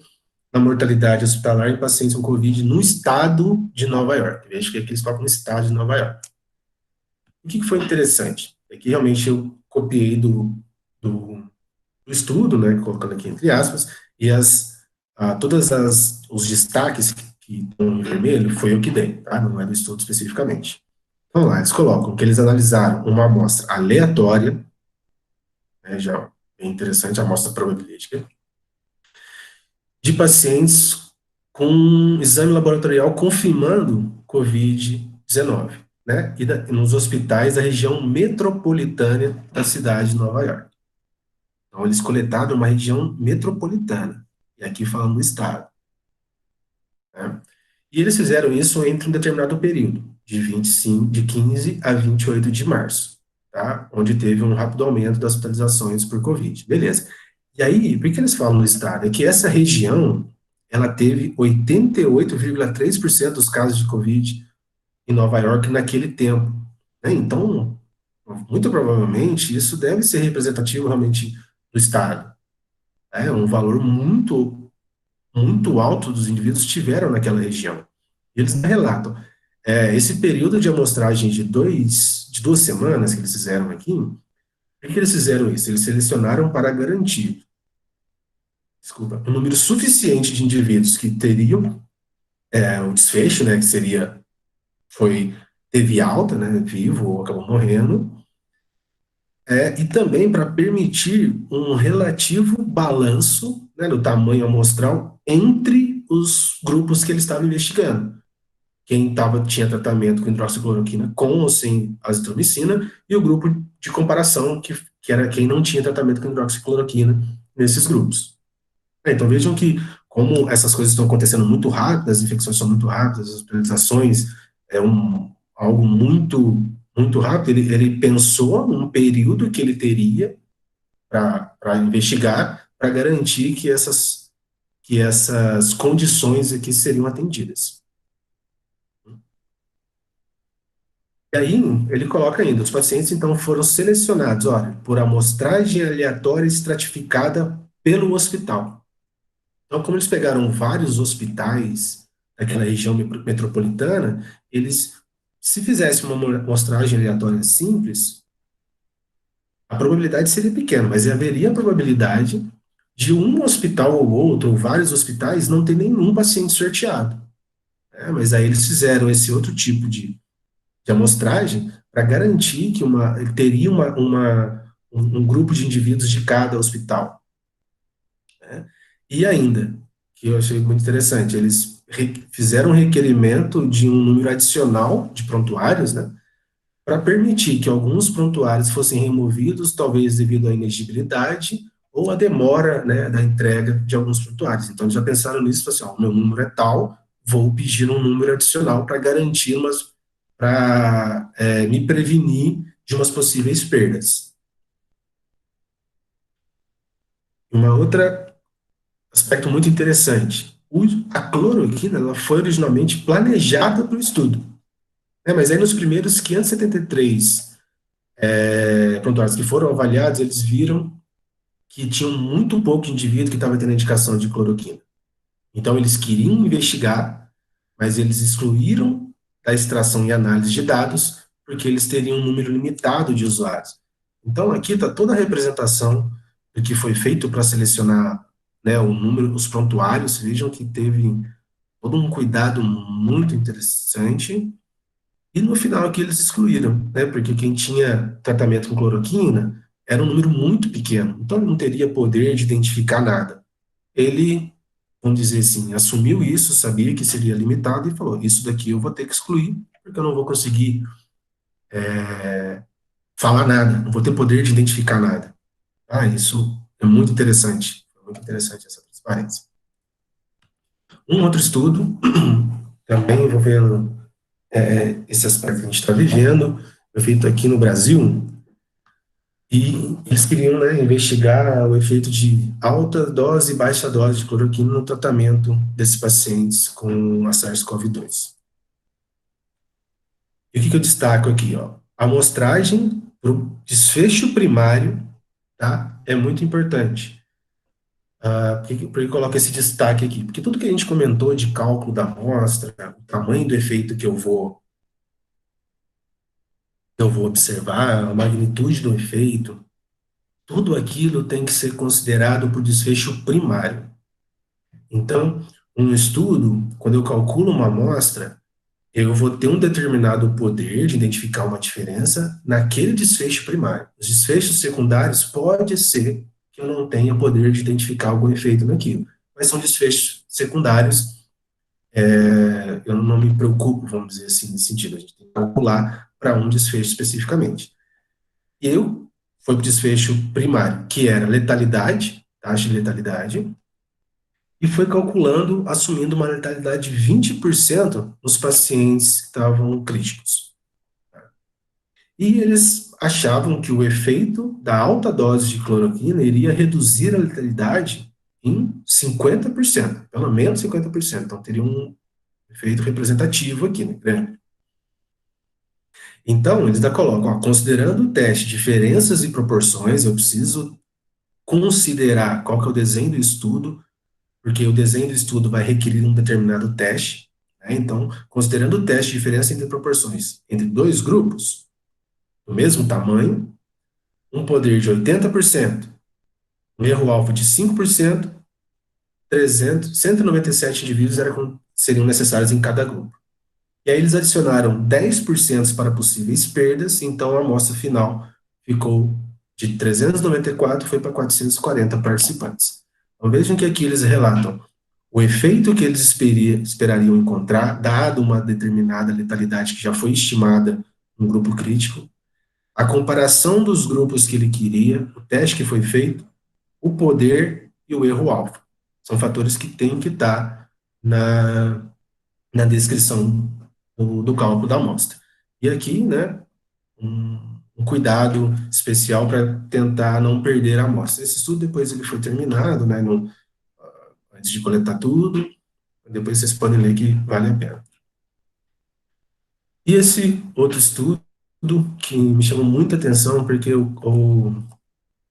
na mortalidade hospitalar em pacientes com Covid no estado de Nova York. Veja que aqui eles colocam no estado de Nova York. O que foi interessante? É que realmente eu copiei do estudo, né, colocando aqui entre aspas, e os destaques que estão em vermelho foi eu que dei, tá? Não é do estudo especificamente. Então lá, eles colocam que eles analisaram uma amostra aleatória, né, já é interessante, a amostra probabilística, de pacientes com exame laboratorial confirmando Covid-19, né, e nos hospitais da região metropolitana da cidade de Nova York. Então, eles coletaram uma região metropolitana, e aqui falando do estado. Né? E eles fizeram isso entre um determinado período, de 15 a 28 de março, tá? Onde teve um rápido aumento das hospitalizações por Covid. Beleza. E aí, por que eles falam no estado? É que essa região, ela teve 88,3% dos casos de Covid em Nova York naquele tempo. Né? Então, muito provavelmente, isso deve ser representativo realmente do estado. É um valor muito alto dos indivíduos tiveram naquela região. E eles relatam, esse período de amostragem de 2 semanas que eles fizeram aqui, por que eles fizeram isso? Eles selecionaram para garantir, desculpa, um número suficiente de indivíduos que teriam o desfecho, né, que teve alta, né, vivo ou acabou morrendo, e também para permitir um relativo balanço, né, do tamanho amostral entre os grupos que ele estava investigando. tinha tratamento com hidroxicloroquina com ou sem azitromicina, e o grupo de comparação, que era quem não tinha tratamento com hidroxicloroquina nesses grupos. Então vejam que, como essas coisas estão acontecendo muito rápido, as infecções são muito rápidas, as hospitalizações algo muito rápido. Ele pensou num período que ele teria para investigar, para garantir que essas condições aqui seriam atendidas. E aí, ele coloca ainda, os pacientes, então, foram selecionados, olha, por amostragem aleatória estratificada pelo hospital. Então, como eles pegaram vários hospitais daquela região metropolitana, eles, se fizessem uma amostragem aleatória simples, a probabilidade seria pequena, mas haveria a probabilidade de um hospital ou outro, ou vários hospitais, não ter nenhum paciente sorteado. Mas aí eles fizeram esse outro tipo de amostragem para garantir que teria um grupo de indivíduos de cada hospital. Né? E ainda, que eu achei muito interessante, eles fizeram um requerimento de um número adicional de prontuários, né, para permitir que alguns prontuários fossem removidos, talvez devido à inegibilidade ou à demora, né, da entrega de alguns prontuários. Então, eles já pensaram nisso, assim, ó, o meu número é tal, vou pedir um número adicional para garantir para me prevenir de umas possíveis perdas. Uma outra aspecto muito interessante, a cloroquina ela foi originalmente planejada para o estudo, né, mas aí nos primeiros 573 prontuários que foram avaliados, eles viram que tinham muito pouco de indivíduo que estava tendo indicação de cloroquina. Então, eles queriam investigar, mas eles excluíram da extração e análise de dados, porque eles teriam um número limitado de usuários. Então, aqui está toda a representação do que foi feito para selecionar, né, o número, os prontuários. Vejam que teve todo um cuidado muito interessante. E no final aqui eles excluíram, né, porque quem tinha tratamento com cloroquina era um número muito pequeno, então ele não teria poder de identificar nada. Ele, vamos dizer assim, assumiu isso, sabia que seria limitado e falou, isso daqui eu vou ter que excluir, porque eu não vou conseguir falar nada, não vou ter poder de identificar nada. Isso é muito interessante essa transparência. Um outro estudo, também envolvendo esse aspecto que a gente está vivendo, foi feito aqui no Brasil, e eles queriam, né, investigar o efeito de alta dose e baixa dose de cloroquina no tratamento desses pacientes com a SARS-CoV-2. E o que eu destaco aqui? Ó? A amostragem para o desfecho primário, tá, é muito importante. Por que coloco esse destaque aqui? Porque tudo que a gente comentou de cálculo da amostra, o tamanho do efeito que eu vou observar, a magnitude do efeito, tudo aquilo tem que ser considerado por desfecho primário. Então, um estudo, quando eu calculo uma amostra, eu vou ter um determinado poder de identificar uma diferença naquele desfecho primário. Os desfechos secundários pode ser que eu não tenha poder de identificar algum efeito naquilo, mas são desfechos secundários, eu não me preocupo, vamos dizer assim, nesse sentido, a gente tem que calcular para um desfecho especificamente. Eu fui para o desfecho primário, que era letalidade, taxa de letalidade, e foi calculando, assumindo uma letalidade de 20% nos pacientes que estavam críticos. E eles achavam que o efeito da alta dose de cloroquina iria reduzir a letalidade em 50%, pelo menos 50%. Então, teria um efeito representativo aqui, né, grande. Então, eles ainda colocam, ó, considerando o teste diferenças e proporções, eu preciso considerar qual que é o desenho do estudo, porque o desenho do estudo vai requerir um determinado teste, né? Então, considerando o teste de diferença entre proporções entre dois grupos do mesmo tamanho, um poder de 80%, um erro-alvo de 5%, 197 indivíduos seriam necessários em cada grupo. E aí eles adicionaram 10% para possíveis perdas, então a amostra final ficou de 394, foi para 440 participantes. Então vejam que aqui eles relatam o efeito que eles esperariam encontrar, dado uma determinada letalidade que já foi estimada no grupo crítico, a comparação dos grupos que ele queria, o teste que foi feito, o poder e o erro alfa. São fatores que têm que estar na descrição do cálculo da amostra. E aqui, né, um cuidado especial para tentar não perder a amostra. Esse estudo depois ele foi terminado, né, antes de coletar tudo, depois vocês podem ler que vale a pena. E esse outro estudo que me chamou muita atenção, porque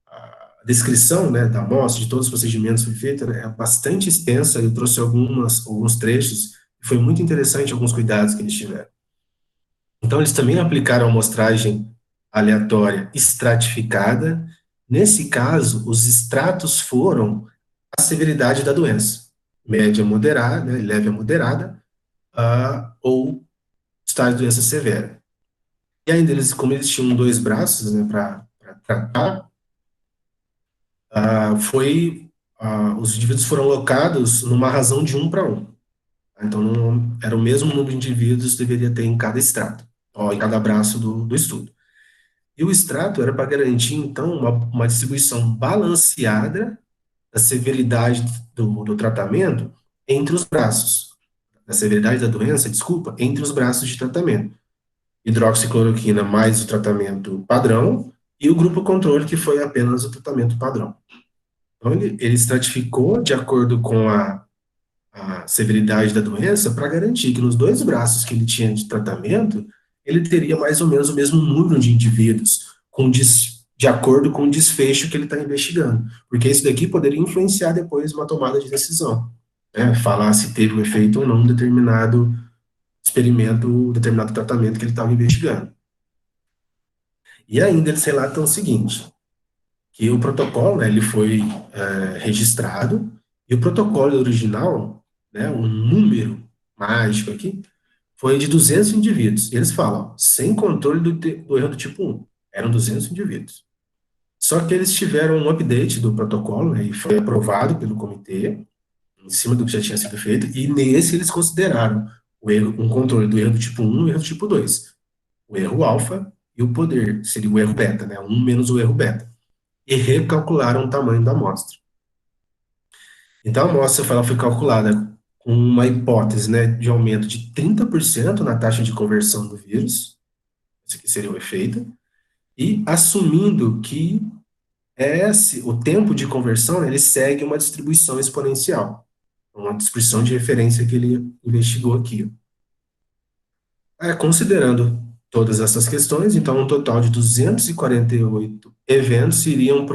a descrição, né, da amostra, de todos os procedimentos que foi feita, né, é bastante extensa, eu trouxe alguns trechos, e foi muito interessante alguns cuidados que eles tiveram. Então, eles também aplicaram amostragem aleatória estratificada. Nesse caso, os estratos foram a severidade da doença, média moderada, né, leve a moderada, ou estágio de doença severa. E ainda, como eles tinham dois braços, né, para tratar, os indivíduos foram alocados numa razão de 1:1. Então, não, era o mesmo número de indivíduos que deveria ter em cada extrato, ou em cada braço do estudo. E o extrato era para garantir, então, uma distribuição balanceada da severidade do tratamento entre os braços, da severidade da doença, desculpa, entre os braços de tratamento. Hidroxicloroquina mais o tratamento padrão e o grupo controle, que foi apenas o tratamento padrão. Então, ele estratificou de acordo com a severidade da doença para garantir que nos dois braços que ele tinha de tratamento, ele teria mais ou menos o mesmo número de indivíduos, de acordo com o desfecho que ele está investigando. Porque isso daqui poderia influenciar depois uma tomada de decisão, né? Falar se teve um efeito ou não um determinado experimento, um determinado tratamento que ele estava investigando. E ainda eles relatam o seguinte, que o protocolo, né, ele foi registrado, e o protocolo original, né, um número mágico aqui, foi de 200 indivíduos. E eles falam, ó, sem controle do erro do tipo 1, eram 200 indivíduos. Só que eles tiveram um update do protocolo, né, e foi aprovado pelo comitê, em cima do que já tinha sido feito, e nesse eles consideraram um controle do erro do tipo 1 e o erro do tipo 2. O erro alfa e o poder, seria o erro beta, né, 1 menos o erro beta. E recalcularam o tamanho da amostra. Então, a amostra ela foi calculada com uma hipótese, né, de aumento de 30% na taxa de conversão do vírus, esse aqui seria o efeito, e assumindo que o tempo de conversão, né, ele segue uma distribuição exponencial, uma distribuição de referência que ele investigou aqui. Considerando todas essas questões, então um total de 248 eventos iriam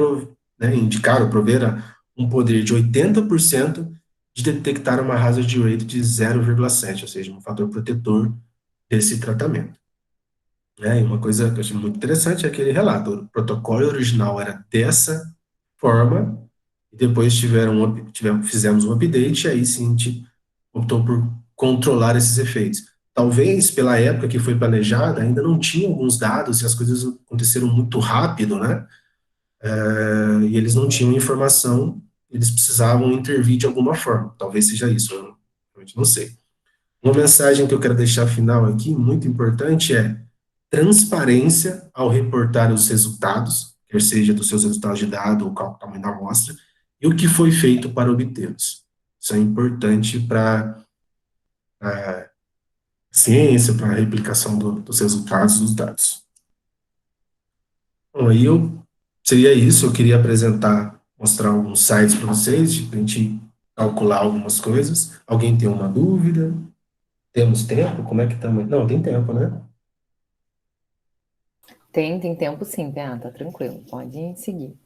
indicar ou prover um poder de 80% de detectar uma hazard rate de 0,7, ou seja, um fator protetor desse tratamento. E uma coisa que eu achei muito interessante é aquele relato. O protocolo original era dessa forma, e depois fizemos um update, e aí sim a gente optou por controlar esses efeitos. Talvez, pela época que foi planejada, ainda não tinha alguns dados, e as coisas aconteceram muito rápido, né? E eles não tinham informação, eles precisavam intervir de alguma forma. Talvez seja isso, eu realmente não sei. Uma mensagem que eu quero deixar final aqui, muito importante, é transparência ao reportar os resultados, quer seja dos seus resultados de dado ou cálculo do tamanho da amostra, e o que foi feito para obtê-los. Isso é importante para a ciência, para a replicação dos resultados dos dados. Bom, aí seria isso, eu queria mostrar alguns sites para vocês, para a gente calcular algumas coisas. Alguém tem uma dúvida? Temos tempo? Como é que estamos? Não, tem tempo, né? Tem tempo sim, tá tranquilo, pode seguir.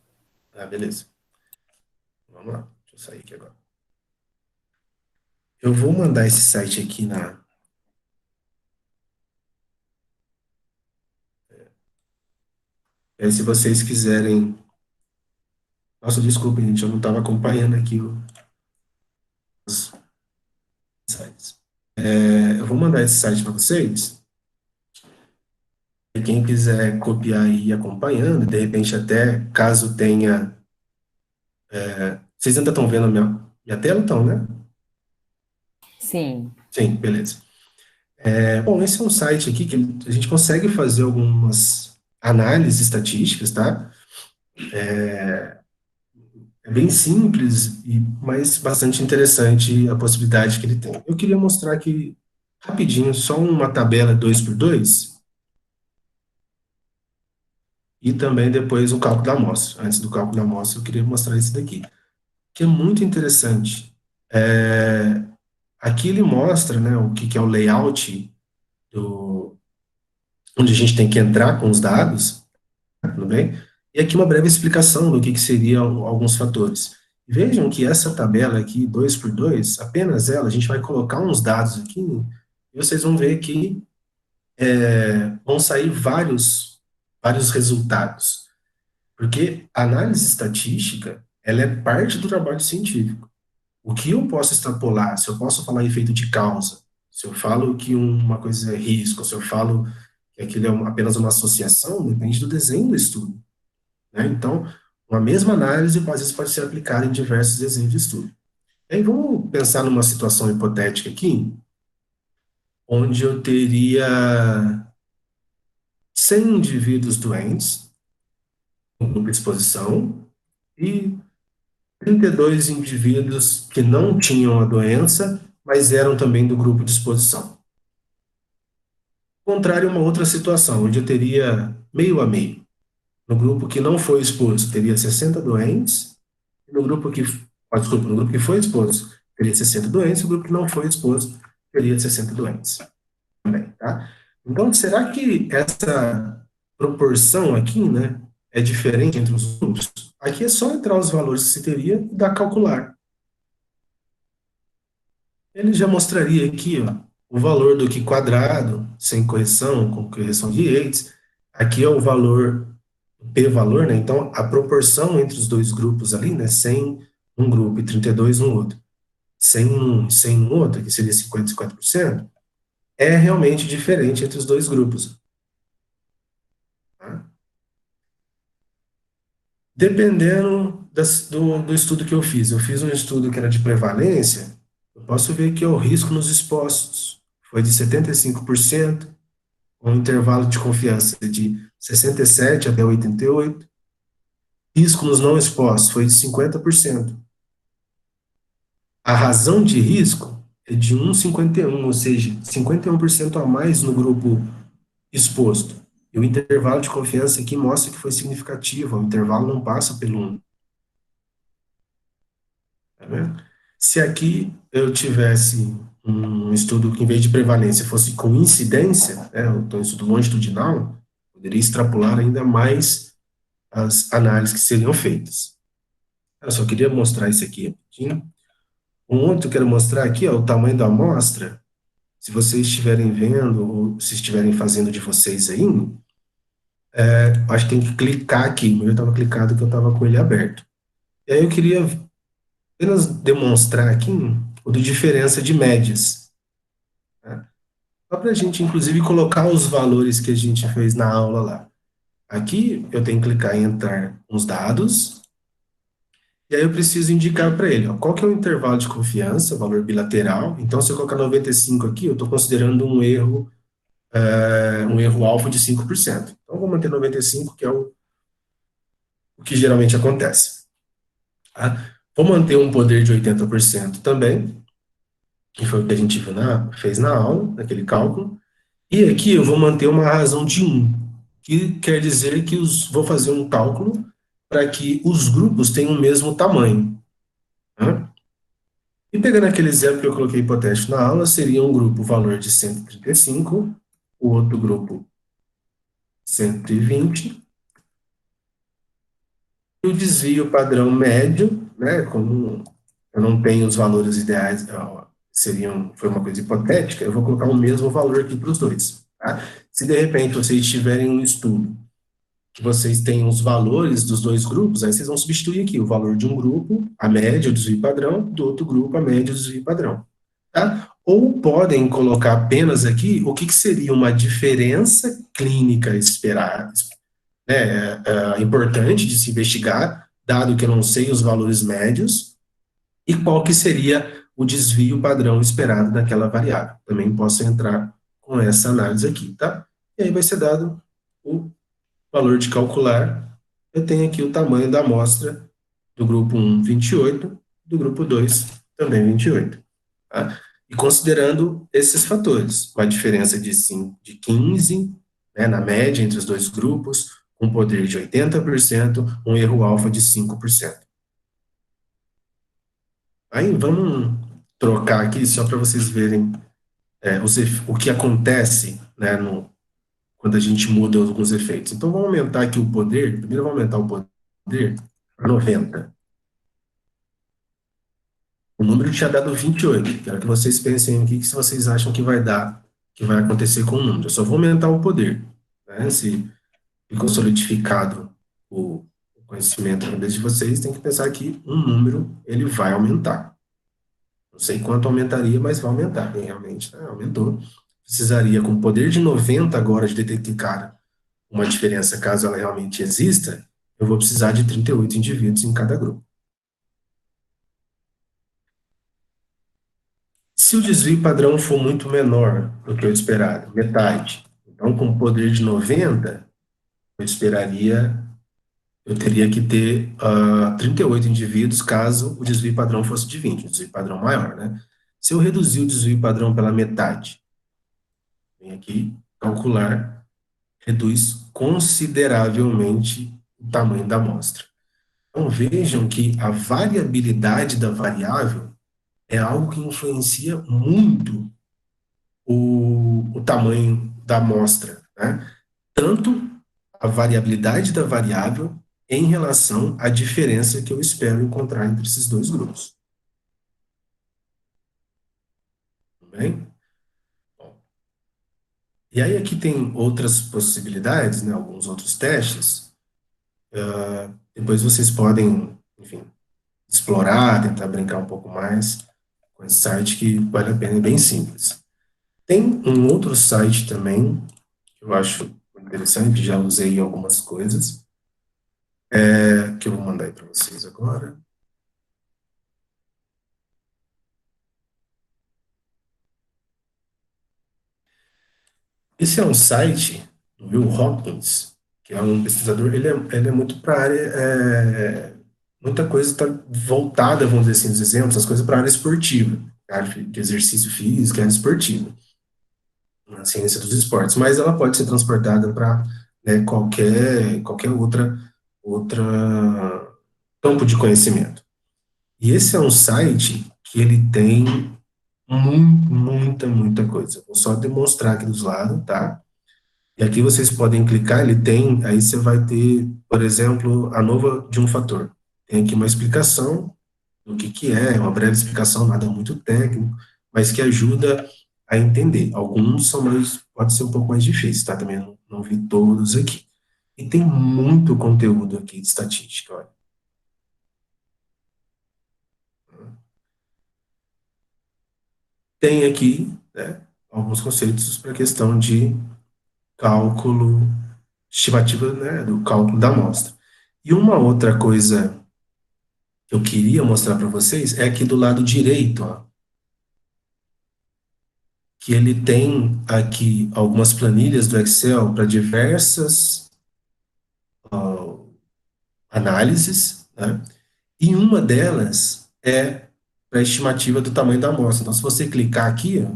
Beleza. Vamos lá, deixa eu sair aqui agora. Eu vou mandar esse site aqui se vocês quiserem. Nossa, desculpa, gente, eu não estava acompanhando aqui os sites. Eu vou mandar esse site para vocês. E quem quiser copiar e ir acompanhando, de repente até caso tenha. Vocês ainda estão vendo a minha tela, então, né? Sim. Sim, beleza. Bom, esse é um site aqui que a gente consegue fazer algumas análises estatísticas, tá? É bem simples, mas bastante interessante a possibilidade que ele tem. Eu queria mostrar aqui rapidinho só uma tabela 2x2 e também depois o cálculo da amostra. Antes do cálculo da amostra, eu queria mostrar esse daqui, que é muito interessante. Aqui ele mostra, né, o que é o layout onde a gente tem que entrar com os dados, tudo bem? E aqui uma breve explicação do que seriam alguns fatores. Vejam que essa tabela aqui, 2x2, apenas ela, a gente vai colocar uns dados aqui, e vocês vão ver que vão sair vários resultados. Porque a análise estatística, ela é parte do trabalho científico. O que eu posso extrapolar, se eu posso falar efeito de causa, se eu falo que uma coisa é risco, se eu falo que aquilo é apenas uma associação, depende do desenho do estudo, né? Então, uma mesma análise, às vezes, pode ser aplicada em diversos desenhos de estudo. E aí, vamos pensar numa situação hipotética aqui, onde eu teria 100 indivíduos doentes, no grupo de exposição, e 32 indivíduos que não tinham a doença, mas eram também do grupo de exposição. Contrário a uma outra situação, onde eu teria meio a meio. No grupo que não foi exposto, teria 60 doentes, e no grupo que foi exposto, teria 60 doentes, e o grupo que não foi exposto, teria 60 doentes. Também, tá? Então, será que essa proporção aqui, né, é diferente entre os grupos? Aqui é só entrar os valores que se teria e dar calcular. Ele já mostraria aqui, ó, o valor do Q quadrado, sem correção, com correção de Yates. Aqui é o valor, p-valor, né? Então, a proporção entre os dois grupos ali, né? 100 um grupo e 32 no outro. 100 um, 100 no outro, que seria 54%, é realmente diferente entre os dois grupos. Tá? Dependendo do estudo que eu fiz um estudo que era de prevalência, eu posso ver que o risco nos expostos foi de 75%, um intervalo de confiança de 67 até 88%, risco nos não expostos foi de 50%. A razão de risco é de 1,51, ou seja, 51% a mais no grupo exposto. E o intervalo de confiança aqui mostra que foi significativo, o intervalo não passa pelo 1. Tá vendo? Se aqui eu tivesse um estudo que, em vez de prevalência, fosse com incidência, né, então um estudo longitudinal, poderia extrapolar ainda mais as análises que seriam feitas. Eu só queria mostrar isso aqui rapidinho. Um outro que eu quero mostrar aqui é o tamanho da amostra. Se vocês estiverem vendo, ou se estiverem fazendo de vocês aí, acho que tem que clicar aqui. O meu estava clicado que eu estava com ele aberto. E aí eu queria apenas demonstrar aqui o de diferença de médias. Tá? Só para a gente, inclusive, colocar os valores que a gente fez na aula lá. Aqui eu tenho que clicar em entrar os dados, e aí eu preciso indicar para ele, ó, qual que é o intervalo de confiança, valor bilateral. Então, se eu colocar 95 aqui, eu estou considerando um erro alfa de 5%. Então, vou manter 95, que é o que geralmente acontece. Tá? Vou manter um poder de 80% também, que foi o que a gente fez na aula, naquele cálculo. E aqui eu vou manter uma razão de 1, que quer dizer que vou fazer um cálculo para que os grupos tenham o mesmo tamanho. Tá? E pegando aquele exemplo que eu coloquei hipotético na aula, seria um grupo valor de 135, o outro grupo 120, e o desvio padrão médio, né, como eu não tenho os valores ideais, foi uma coisa hipotética, eu vou colocar o mesmo valor aqui para os dois. Tá? Se de repente vocês tiverem um estudo que vocês têm os valores dos dois grupos, aí vocês vão substituir aqui o valor de um grupo, a média do desvio padrão, do outro grupo, a média do desvio padrão. Tá? Ou podem colocar apenas aqui o que seria uma diferença clínica esperada, né, importante de se investigar, dado que eu não sei os valores médios, e qual que seria o desvio padrão esperado daquela variável. Também posso entrar com essa análise aqui, tá? E aí vai ser dado o valor de calcular. Eu tenho aqui o tamanho da amostra do grupo 1, 28, do grupo 2, também 28. Tá? E considerando esses fatores, uma diferença de 15, né, na média entre os dois grupos, um poder de 80%, um erro alfa de 5%. Aí vamos trocar aqui só para vocês verem o que acontece, né, quando a gente muda alguns efeitos. Então vamos aumentar aqui o poder, primeiro vamos aumentar o poder para 90. O número tinha dado 28. Quero que vocês pensem aqui que se vocês acham que vai dar, que vai acontecer com o número. Eu só vou aumentar o poder. Né? Se ficou solidificado o conhecimento na cabeça de vocês, tem que pensar que um número ele vai aumentar. Não sei quanto aumentaria, mas vai aumentar. E realmente, né, aumentou. Precisaria, com poder de 90 agora, de detectar uma diferença, caso ela realmente exista, eu vou precisar de 38 indivíduos em cada grupo. Se o desvio padrão for muito menor do que eu esperado, metade, então com poder de 90, eu teria que ter 38 indivíduos caso o desvio padrão fosse de 20, o desvio padrão maior, né? Se eu reduzir o desvio padrão pela metade, vem aqui, calcular, reduz consideravelmente o tamanho da amostra. Então vejam que a variabilidade da variável é algo que influencia muito o tamanho da amostra, né? Tanto a variabilidade da variável em relação à diferença que eu espero encontrar entre esses dois grupos. Tudo bem? Bom, e aí aqui tem outras possibilidades, né, alguns outros testes. Depois vocês podem, enfim, explorar, tentar brincar um pouco mais com esse site que vale a pena, é bem simples. Tem um outro site também que eu acho interessante, já usei em algumas coisas, que eu vou mandar aí para vocês agora. Esse é um site do Will Hopkins, que é um pesquisador, ele é muito para a área, muita coisa está voltada, vamos dizer assim, os exemplos, as coisas para a área esportiva, área de exercício físico, área esportiva, na ciência dos esportes, mas ela pode ser transportada para, né, qualquer outra campo de conhecimento. E esse é um site que ele tem muita coisa. Vou só demonstrar aqui dos lados, tá? E aqui vocês podem clicar, ele tem, aí você vai ter, por exemplo, a nova de um fator. Tem aqui uma explicação do que é, uma breve explicação, nada muito técnico, mas que ajuda a entender. Alguns são mais, pode ser um pouco mais difícil, tá? Também não vi todos aqui. E tem muito conteúdo aqui de estatística, olha. Tem aqui, né, alguns conceitos para a questão de cálculo, estimativa, né, do cálculo da amostra. E uma outra coisa que eu queria mostrar para vocês é aqui do lado direito, ó, que ele tem aqui algumas planilhas do Excel para diversas análises, né? E uma delas é para a estimativa do tamanho da amostra. Então, se você clicar aqui, ó,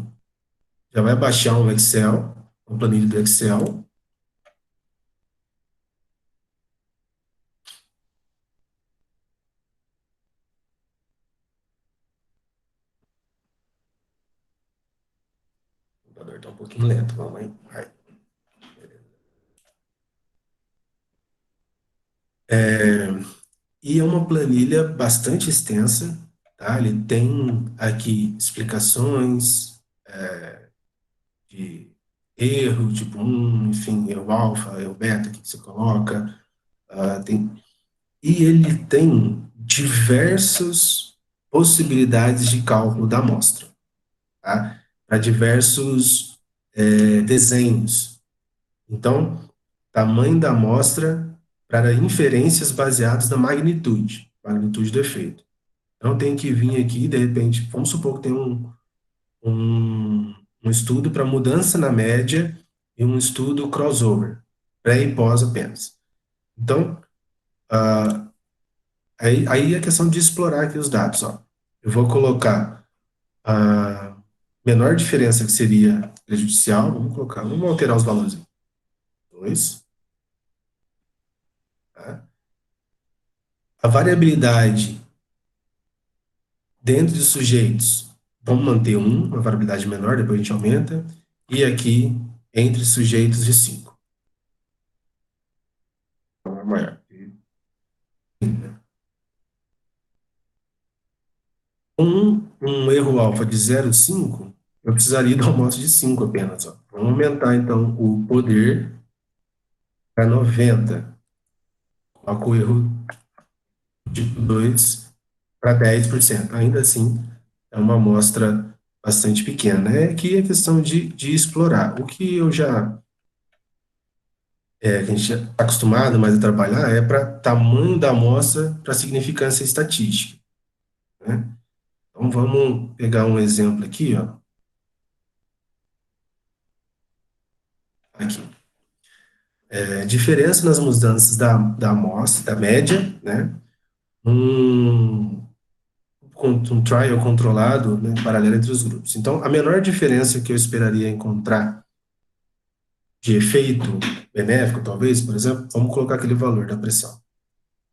já vai baixar um Excel, uma planilha do Excel. O computador está um pouquinho lento, vamos aí. Vai. E é uma planilha bastante extensa, tá? Ele tem aqui explicações de erro, tipo enfim, erro alfa, erro beta que você coloca, e ele tem diversas possibilidades de cálculo da amostra, tá? Para diversos desenhos. Então, tamanho da amostra para inferências baseadas na magnitude do efeito. Então, tem que vir aqui, de repente, vamos supor que tem um, um estudo para mudança na média e um estudo crossover, pré e pós apenas. Então, aí é questão de explorar aqui os dados, ó. Eu vou colocar a menor diferença que seria prejudicial, vamos alterar os valores aqui. 2, tá? A variabilidade dentro de sujeitos, vamos manter uma variabilidade menor, depois a gente aumenta, e aqui entre sujeitos de 5, maior. Um erro alfa de 0,5, eu precisaria dar uma amostra de 5 apenas. Ó. Vamos aumentar, então, o poder para 90. Coloco o erro tipo 2 para 10%. Ainda assim, é uma amostra bastante pequena. É que é questão de explorar. O que eu já, que a gente já está acostumado mais a trabalhar é para tamanho da amostra para significância estatística. Né? Então, vamos pegar um exemplo aqui, ó. Aqui. Diferença nas mudanças da amostra, da média, né? Um, um trial controlado, né, paralelo entre os grupos. Então, a menor diferença que eu esperaria encontrar de efeito benéfico, talvez, por exemplo, vamos colocar aquele valor da pressão.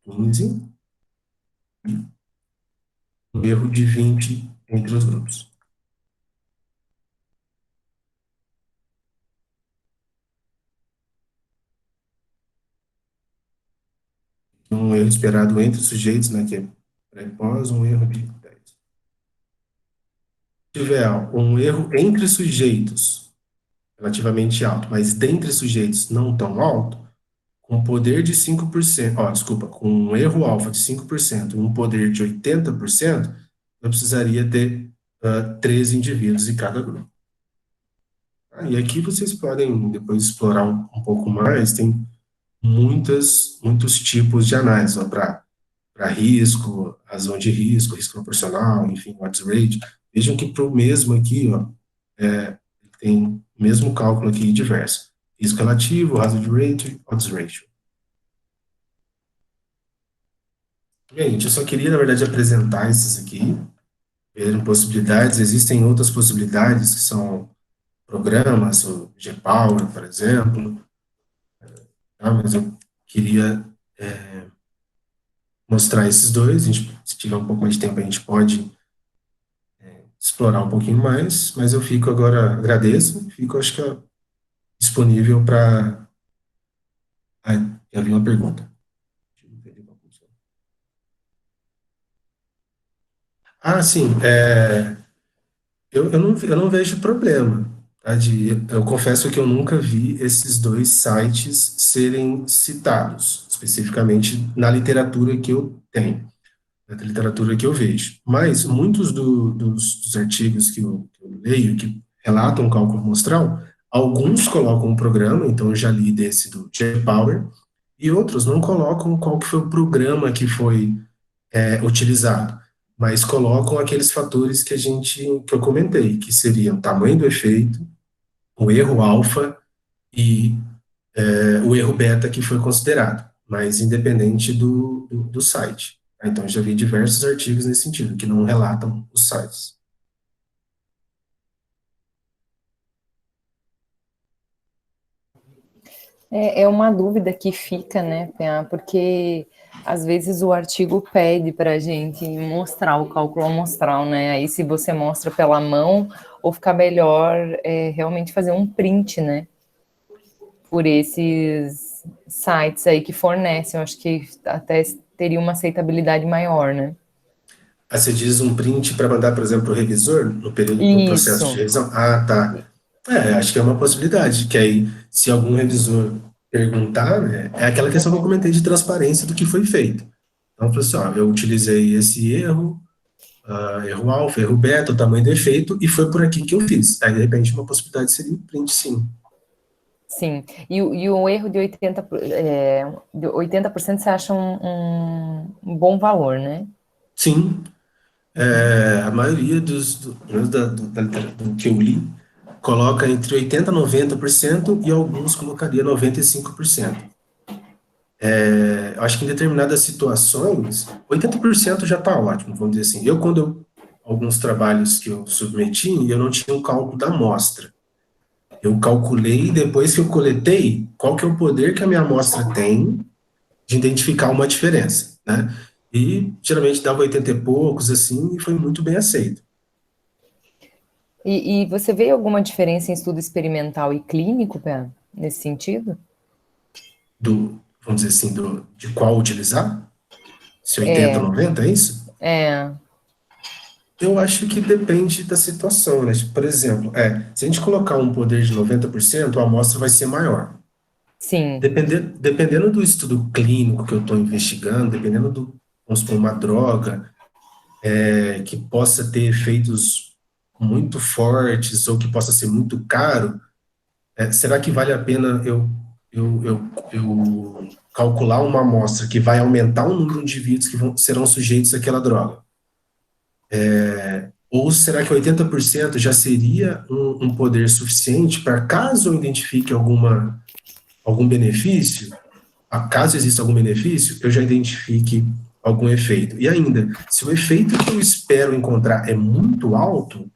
15, um erro de 20 entre os grupos. Um erro esperado entre os sujeitos, né, que é pré-pós, um erro de 10. Se tiver um erro entre sujeitos relativamente alto, mas dentre sujeitos não tão alto, com poder de 5%, ó, desculpa, com um erro alfa de 5% e um poder de 80%, eu precisaria ter 13 indivíduos em cada grupo. E aqui vocês podem depois explorar um pouco mais, tem muitos tipos de análise, para risco, razão de risco, risco proporcional, enfim, odds rate. Vejam que para o mesmo aqui, ó, tem o mesmo cálculo aqui diverso. Risco relativo, hazard rate, odds ratio. Gente, eu só queria, na verdade, apresentar esses aqui, ver possibilidades. Existem outras possibilidades que são programas, o Gpower, por exemplo, tá? Mas eu queria mostrar esses dois. A gente, se tiver um pouco mais de tempo, a gente pode explorar um pouquinho mais, mas eu fico agora, agradeço, fico, acho que, disponível para. Já vi uma pergunta. Ah, sim, eu não vejo problema, tá? Eu confesso que eu nunca vi esses dois sites serem citados, especificamente na literatura que eu tenho, na literatura que eu vejo. Mas muitos dos artigos que eu leio, que relatam cálculo amostral, alguns colocam um programa, então eu já li desse do J-Power, e outros não colocam qual que foi o programa que foi utilizado, mas colocam aqueles fatores que eu comentei, que seriam o tamanho do efeito, o erro alfa e o erro beta que foi considerado, mas independente do site. Então, já vi diversos artigos nesse sentido, que não relatam os sites. É uma dúvida que fica, né, PA, porque às vezes o artigo pede para a gente mostrar o cálculo amostral, né? Aí se você mostra pela mão, ou fica melhor realmente fazer um print, né? Por esses sites aí que fornecem, eu acho que até teria uma aceitabilidade maior, né? Aí você diz um print para mandar, por exemplo, para o revisor, no período do processo de Isso, revisão? Ah, tá. Acho que é uma possibilidade, que aí, se algum revisor perguntar, né, é aquela questão que eu comentei de transparência do que foi feito. Então, eu falei assim, ó, eu utilizei esse erro, erro alfa, erro beta, o tamanho do efeito, e foi por aqui que eu fiz. Aí, de repente, uma possibilidade seria um print, sim. sim. E o erro de 80% você acha um bom valor, né? Sim, A maioria do que eu li coloca entre 80% e 90% e alguns colocaria 95%. Eu acho que em determinadas situações, 80% já está ótimo, vamos dizer assim. Alguns trabalhos que eu submeti, eu não tinha um cálculo da amostra. Eu calculei, depois que eu coletei, qual que é o poder que a minha amostra tem de identificar uma diferença, né? E geralmente dava 80 e poucos, assim, e foi muito bem aceito. E você vê alguma diferença em estudo experimental e clínico, Pé, nesse sentido? Vamos dizer assim, de qual utilizar? Se 80 ou 90, é isso? É, Eu acho que depende da situação, né? Por exemplo, se a gente colocar um poder de 90%, a amostra vai ser maior. sim, Dependendo do estudo clínico que eu estou investigando, vamos supor, uma droga que possa ter efeitos muito fortes ou que possa ser muito caro, será que vale a pena eu calcular uma amostra que vai aumentar o número de indivíduos que serão sujeitos àquela droga? Ou será que 80% já seria um poder suficiente para, caso eu identifique algum benefício, caso exista algum benefício, eu já identifique algum efeito? E ainda, se o efeito que eu espero encontrar é muito alto,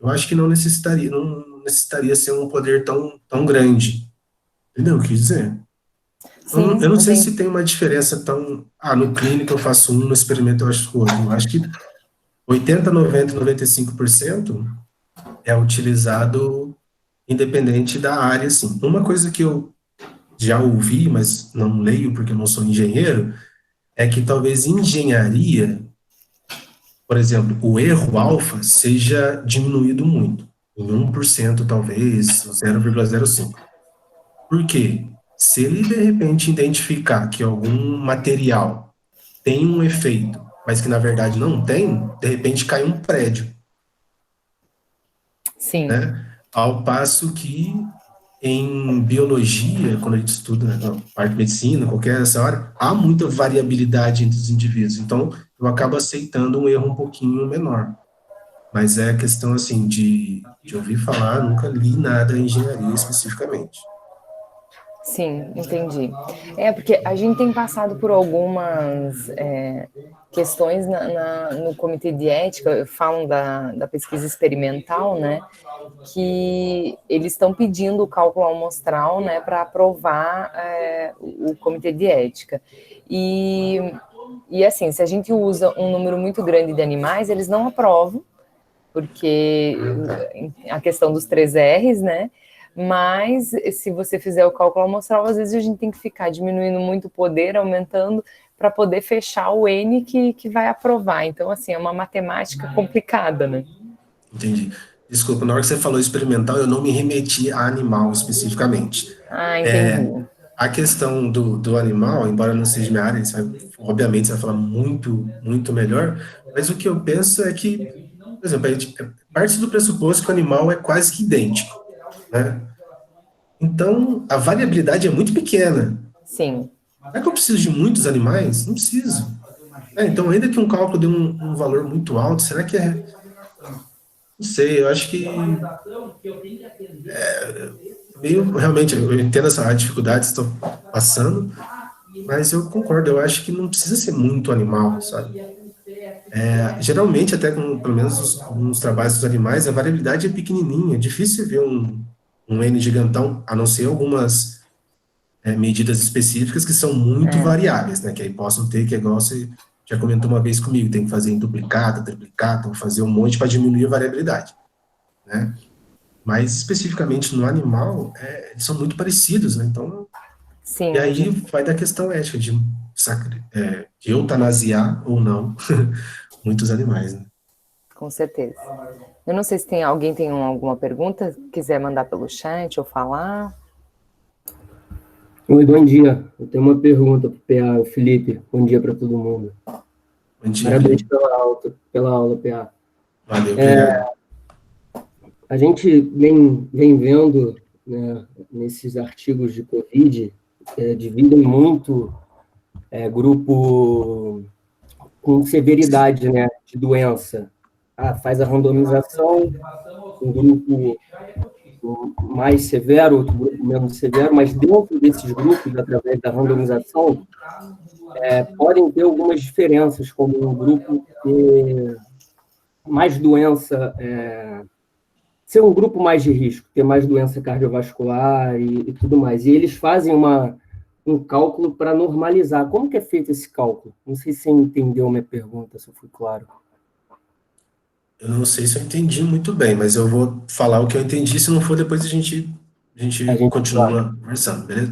eu acho que não necessitaria ser um poder tão grande. Entendeu o que eu quis dizer? sim, Eu não sei entendi. se tem uma diferença tão. No clínico eu faço um, no experimento eu acho outro. Eu acho que 80, 90, 95% é utilizado independente da área, assim. Uma coisa que eu já ouvi, mas não leio porque eu não sou engenheiro, é que talvez engenharia, por exemplo, o erro alfa seja diminuído muito, em 1% talvez, 0,05. Por quê? Se ele de repente identificar que algum material tem um efeito, mas que na verdade não tem, de repente cai um prédio, Sim, né? Ao passo que em biologia, quando a gente estuda, né, na parte de medicina, qualquer essa área, há muita variabilidade entre os indivíduos. Então, eu acabo aceitando um erro um pouquinho menor. Mas é questão, assim, de ouvir falar, nunca li nada em engenharia especificamente. sim, entendi. Porque a gente tem passado por algumas questões no comitê de ética, falam da pesquisa experimental, né? Que eles estão pedindo o cálculo amostral, né, para aprovar o comitê de ética. E assim, se a gente usa um número muito grande de animais, eles não aprovam, porque a questão dos 3 R's, né? Mas se você fizer o cálculo amostral, às vezes a gente tem que ficar diminuindo muito o poder, aumentando, para poder fechar o N que vai aprovar. Então, assim, é uma matemática complicada, né? Entendi. Desculpa, na hora que você falou experimental, eu não me remeti a animal especificamente. Ah, entendi. A questão do animal, embora não seja minha área, obviamente você vai falar muito, muito melhor, mas o que eu penso é que, por exemplo, parte do pressuposto que o animal é quase que idêntico, né? Então, a variabilidade é muito pequena. Sim, Será que eu preciso de muitos animais? Não preciso. Então, ainda que um cálculo dê um valor muito alto, será que é. Não sei, eu acho que meio. Realmente, eu entendo essa dificuldade que estou passando, mas eu concordo, eu acho que não precisa ser muito animal, sabe? Geralmente, até com, pelo menos, alguns trabalhos dos animais, a variabilidade é pequenininha, é difícil ver um N gigantão, a não ser algumas medidas específicas que são muito variáveis, né? Que aí possam ter, que é igual você já comentou uma vez comigo, tem que fazer em duplicata, triplicata, ou fazer um monte para diminuir a variabilidade, né? Mas especificamente no animal, eles são muito parecidos, né? Então, e sim, aí vai da questão ética de eutanasiar ou não muitos animais, né? com certeza. Eu não sei se tem alguém tem alguma pergunta, quiser mandar pelo chat ou falar. Oi, bom dia. Eu tenho uma pergunta para o PA, o Felipe. Bom dia para todo mundo. Bom dia, Parabéns Felipe. pela aula, PA. Valeu, obrigado. A gente vem vendo, né, nesses artigos de Covid, dividem muito grupo com severidade, né? de doença, faz a randomização, um grupo mais severo, outro grupo menos severo, mas dentro desses grupos, através da randomização, podem ter algumas diferenças, como um grupo ter mais doença, ser um grupo mais de risco, ter mais doença cardiovascular e tudo mais. E eles fazem um cálculo para normalizar. Como que é feito esse cálculo? Não sei se você entendeu a minha pergunta, se eu fui claro. Eu não sei se eu entendi muito bem, mas eu vou falar o que eu entendi. Se não for, depois a gente continua conversando, beleza?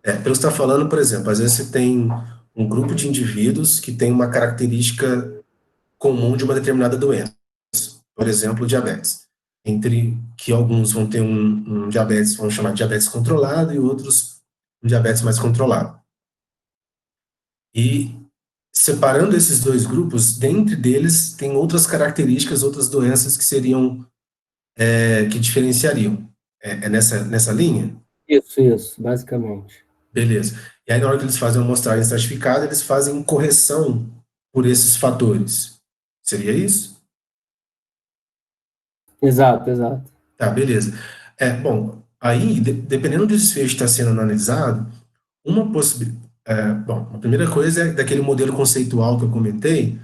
Pelo que você está falando, por exemplo, às vezes você tem um grupo de indivíduos que tem uma característica comum de uma determinada doença, por exemplo, diabetes. Entre que alguns vão ter um diabetes, vamos chamar de diabetes controlado, e outros um diabetes mais controlado. E separando esses dois grupos, dentre deles tem outras características, outras doenças que seriam, que diferenciariam. É nessa linha? Isso, basicamente. Beleza. E aí, na hora que eles fazem uma amostragem estratificada, eles fazem correção por esses fatores. Seria isso? Exato. Tá, beleza. Bom, aí, dependendo do desfecho que está sendo analisado, uma possibilidade. Bom, a primeira coisa é daquele modelo conceitual que eu comentei,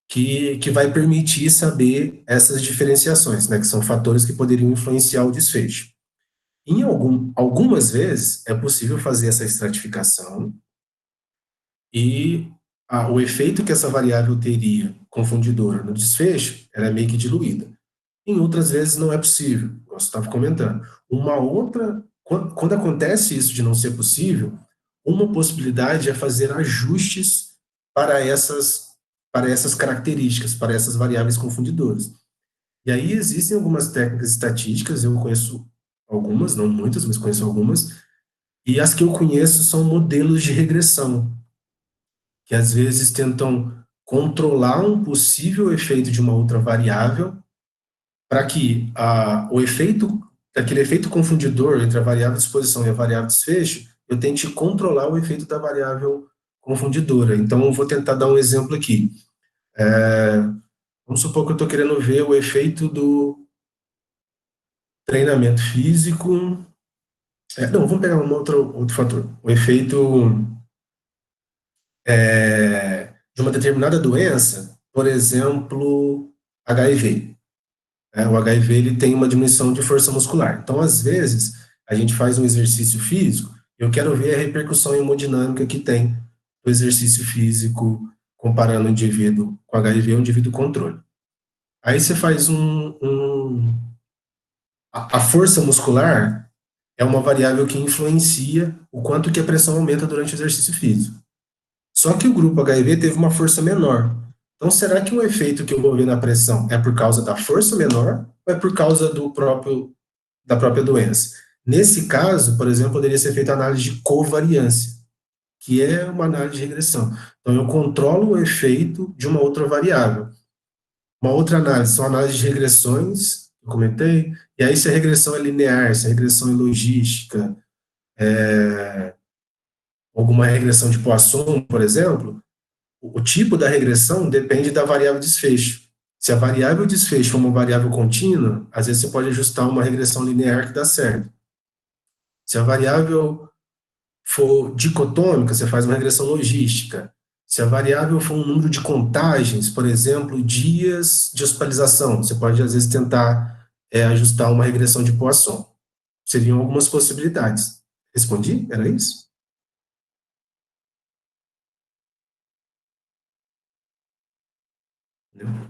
que vai permitir saber essas diferenciações, né, que são fatores que poderiam influenciar o desfecho. Algumas vezes é possível fazer essa estratificação e o efeito que essa variável teria confundidora no desfecho, ela é meio que diluída. Em outras vezes não é possível, como você estava comentando. Quando acontece isso de não ser possível, uma possibilidade é fazer ajustes para essas características, para essas variáveis confundidoras. E aí existem algumas técnicas estatísticas, eu conheço algumas, não muitas, mas conheço algumas, e as que eu conheço são modelos de regressão, que às vezes tentam controlar um possível efeito de uma outra variável para que aquele efeito confundidor entre a variável de exposição e a variável de desfecho, eu tente controlar o efeito da variável confundidora. Então, eu vou tentar dar um exemplo aqui. Vamos supor que eu estou querendo ver o efeito do treinamento físico. Não, vamos pegar um outro fator. O efeito de uma determinada doença, por exemplo, HIV. O HIV ele tem uma diminuição de força muscular. Então, às vezes, a gente faz um exercício físico, eu quero ver a repercussão hemodinâmica que tem o exercício físico comparando o indivíduo com HIV e o indivíduo controle. Aí você faz a força muscular é uma variável que influencia o quanto que a pressão aumenta durante o exercício físico. Só que o grupo HIV teve uma força menor. Então, será que o efeito que eu vou ver na pressão é por causa da força menor ou é por causa da própria doença? Nesse caso, por exemplo, poderia ser feita análise de covariância, que é uma análise de regressão. Então, eu controlo o efeito de uma outra variável. Uma outra análise são análises de regressões, eu comentei, e aí se a regressão é linear, se a regressão é logística, alguma regressão de Poisson, por exemplo, o tipo da regressão depende da variável desfecho. Se a variável desfecho for uma variável contínua, às vezes você pode ajustar uma regressão linear que dá certo. Se a variável for dicotômica, você faz uma regressão logística. Se a variável for um número de contagens, por exemplo, dias de hospitalização, você pode, às vezes, tentar ajustar uma regressão de Poisson. Seriam algumas possibilidades. Respondi? Era isso?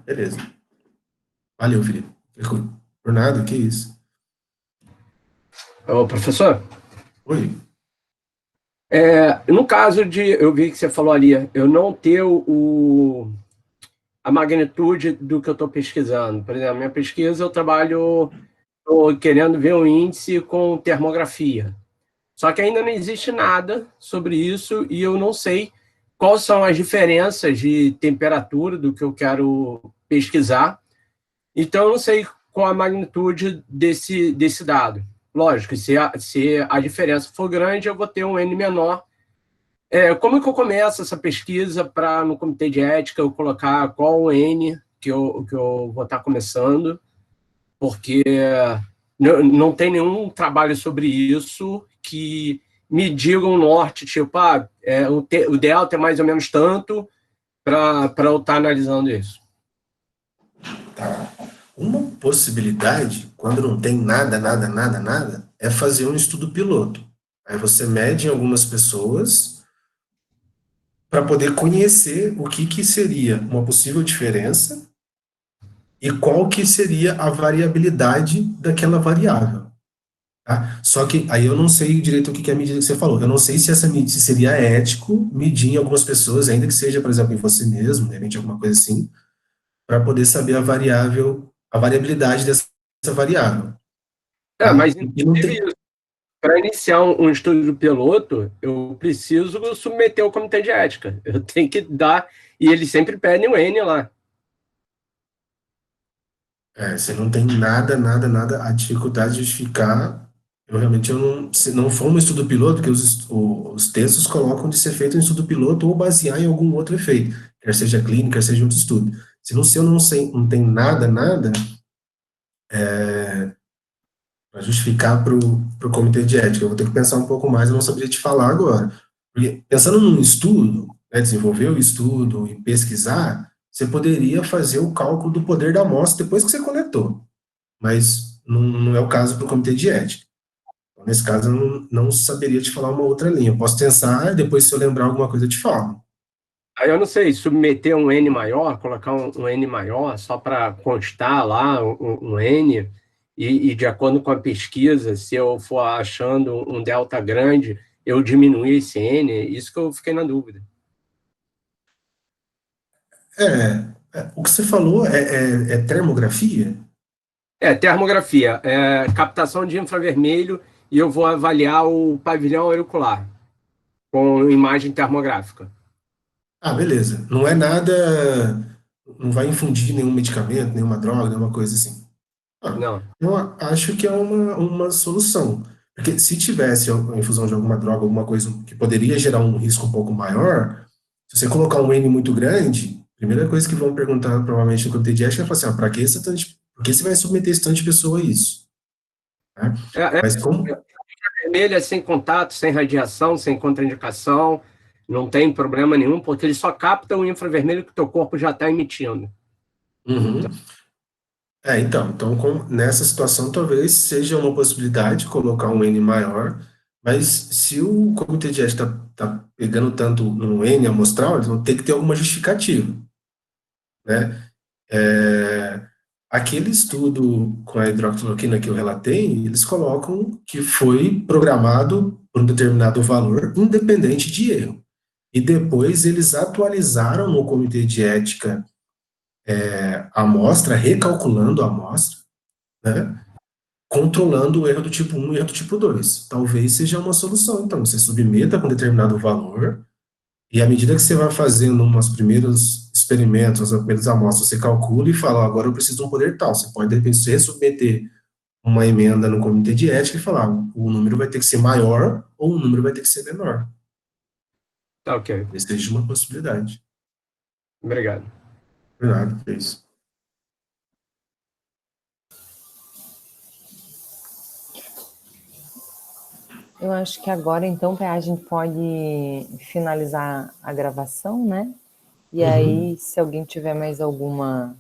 Beleza. Valeu, Felipe. Por nada, que isso. Ô, professor, Oi. no caso eu vi que você falou ali, eu não ter a magnitude do que eu estou pesquisando. Por exemplo, minha pesquisa, estou querendo ver um índice com termografia. Só que ainda não existe nada sobre isso e eu não sei quais são as diferenças de temperatura do que eu quero pesquisar. Então, eu não sei qual a magnitude desse dado. Lógico, se a diferença for grande, eu vou ter um N menor. Como é que eu começo essa pesquisa para, no comitê de ética, eu colocar qual o N que eu vou estar começando, porque não tem nenhum trabalho sobre isso que me diga um norte, tipo, o ideal é ter mais ou menos tanto para eu estar analisando isso. Tá. Uma possibilidade, quando não tem nada, é fazer um estudo piloto. Aí você mede em algumas pessoas para poder conhecer o que seria uma possível diferença e qual que seria a variabilidade daquela variável. Tá? Só que aí eu não sei direito o que é a medida que você falou. Eu não sei se essa medida se seria ético medir em algumas pessoas, ainda que seja, por exemplo, em você mesmo, de repente alguma coisa assim, para poder saber a variabilidade dessa variável. Tá? Mas E não tem. para iniciar um estudo piloto, eu preciso submeter ao comitê de ética. Eu tenho que dar, e eles sempre pedem o N lá. Você não tem nada, a dificuldade de justificar. Eu não, se não for um estudo piloto, porque os textos colocam de ser feito um estudo piloto ou basear em algum outro efeito, quer seja clínico, quer seja outro estudo. Se eu não sei, não tem nada para justificar para o comitê de ética, eu vou ter que pensar um pouco mais, eu não saberia te falar agora. Porque pensando num estudo, né, desenvolver o estudo e pesquisar, você poderia fazer o cálculo do poder da amostra depois que você coletou, mas não é o caso para o comitê de ética. Então, nesse caso, eu não saberia te falar uma outra linha. Eu posso pensar, e depois, se eu lembrar alguma coisa, eu te falo. Aí eu não sei, submeter um N maior, colocar um N maior, só para constar lá um N, e de acordo com a pesquisa, se eu for achando um delta grande, eu diminuir esse N, isso que eu fiquei na dúvida. O que você falou é termografia? Termografia, captação de infravermelho, e eu vou avaliar o pavilhão auricular com imagem termográfica. Ah, beleza. Não é nada, não vai infundir nenhum medicamento, nenhuma droga, nenhuma coisa assim. Ah, Não. eu acho que é uma solução. Porque se tivesse a infusão de alguma droga, alguma coisa que poderia gerar um risco um pouco maior, se você colocar um N muito grande, a primeira coisa que vão perguntar provavelmente no comitê de ética é falar assim, para que por que você vai submeter esse tanto de pessoa a isso? Né? Mas como... Vermelho é sem contato, sem radiação, sem contraindicação, não tem problema nenhum, porque ele só capta o infravermelho que o teu corpo já está emitindo. Uhum. Nessa situação talvez seja uma possibilidade colocar um N maior, mas se o comitê de ética está pegando tanto no N amostral, eles vão ter que ter alguma justificativa, né? Aquele estudo com a hidroxicloroquina que eu relatei, eles colocam que foi programado por um determinado valor, independente de erro. E depois eles atualizaram no comitê de ética a amostra, recalculando a amostra, né? Controlando o erro do tipo 1 e o erro do tipo 2. Talvez seja uma solução. Então, você submeta com determinado valor, e à medida que você vai fazendo uns primeiros experimentos, as primeiras amostras, você calcula e fala, agora eu preciso de um poder tal. Você pode, de repente, resubmeter uma emenda no comitê de ética e falar, o número vai ter que ser maior ou o número vai ter que ser menor. Tá, ok. Esse seja uma possibilidade. Obrigado. Verdade, é isso. Eu acho que agora, então, a gente pode finalizar a gravação, né? E aí, se alguém tiver mais alguma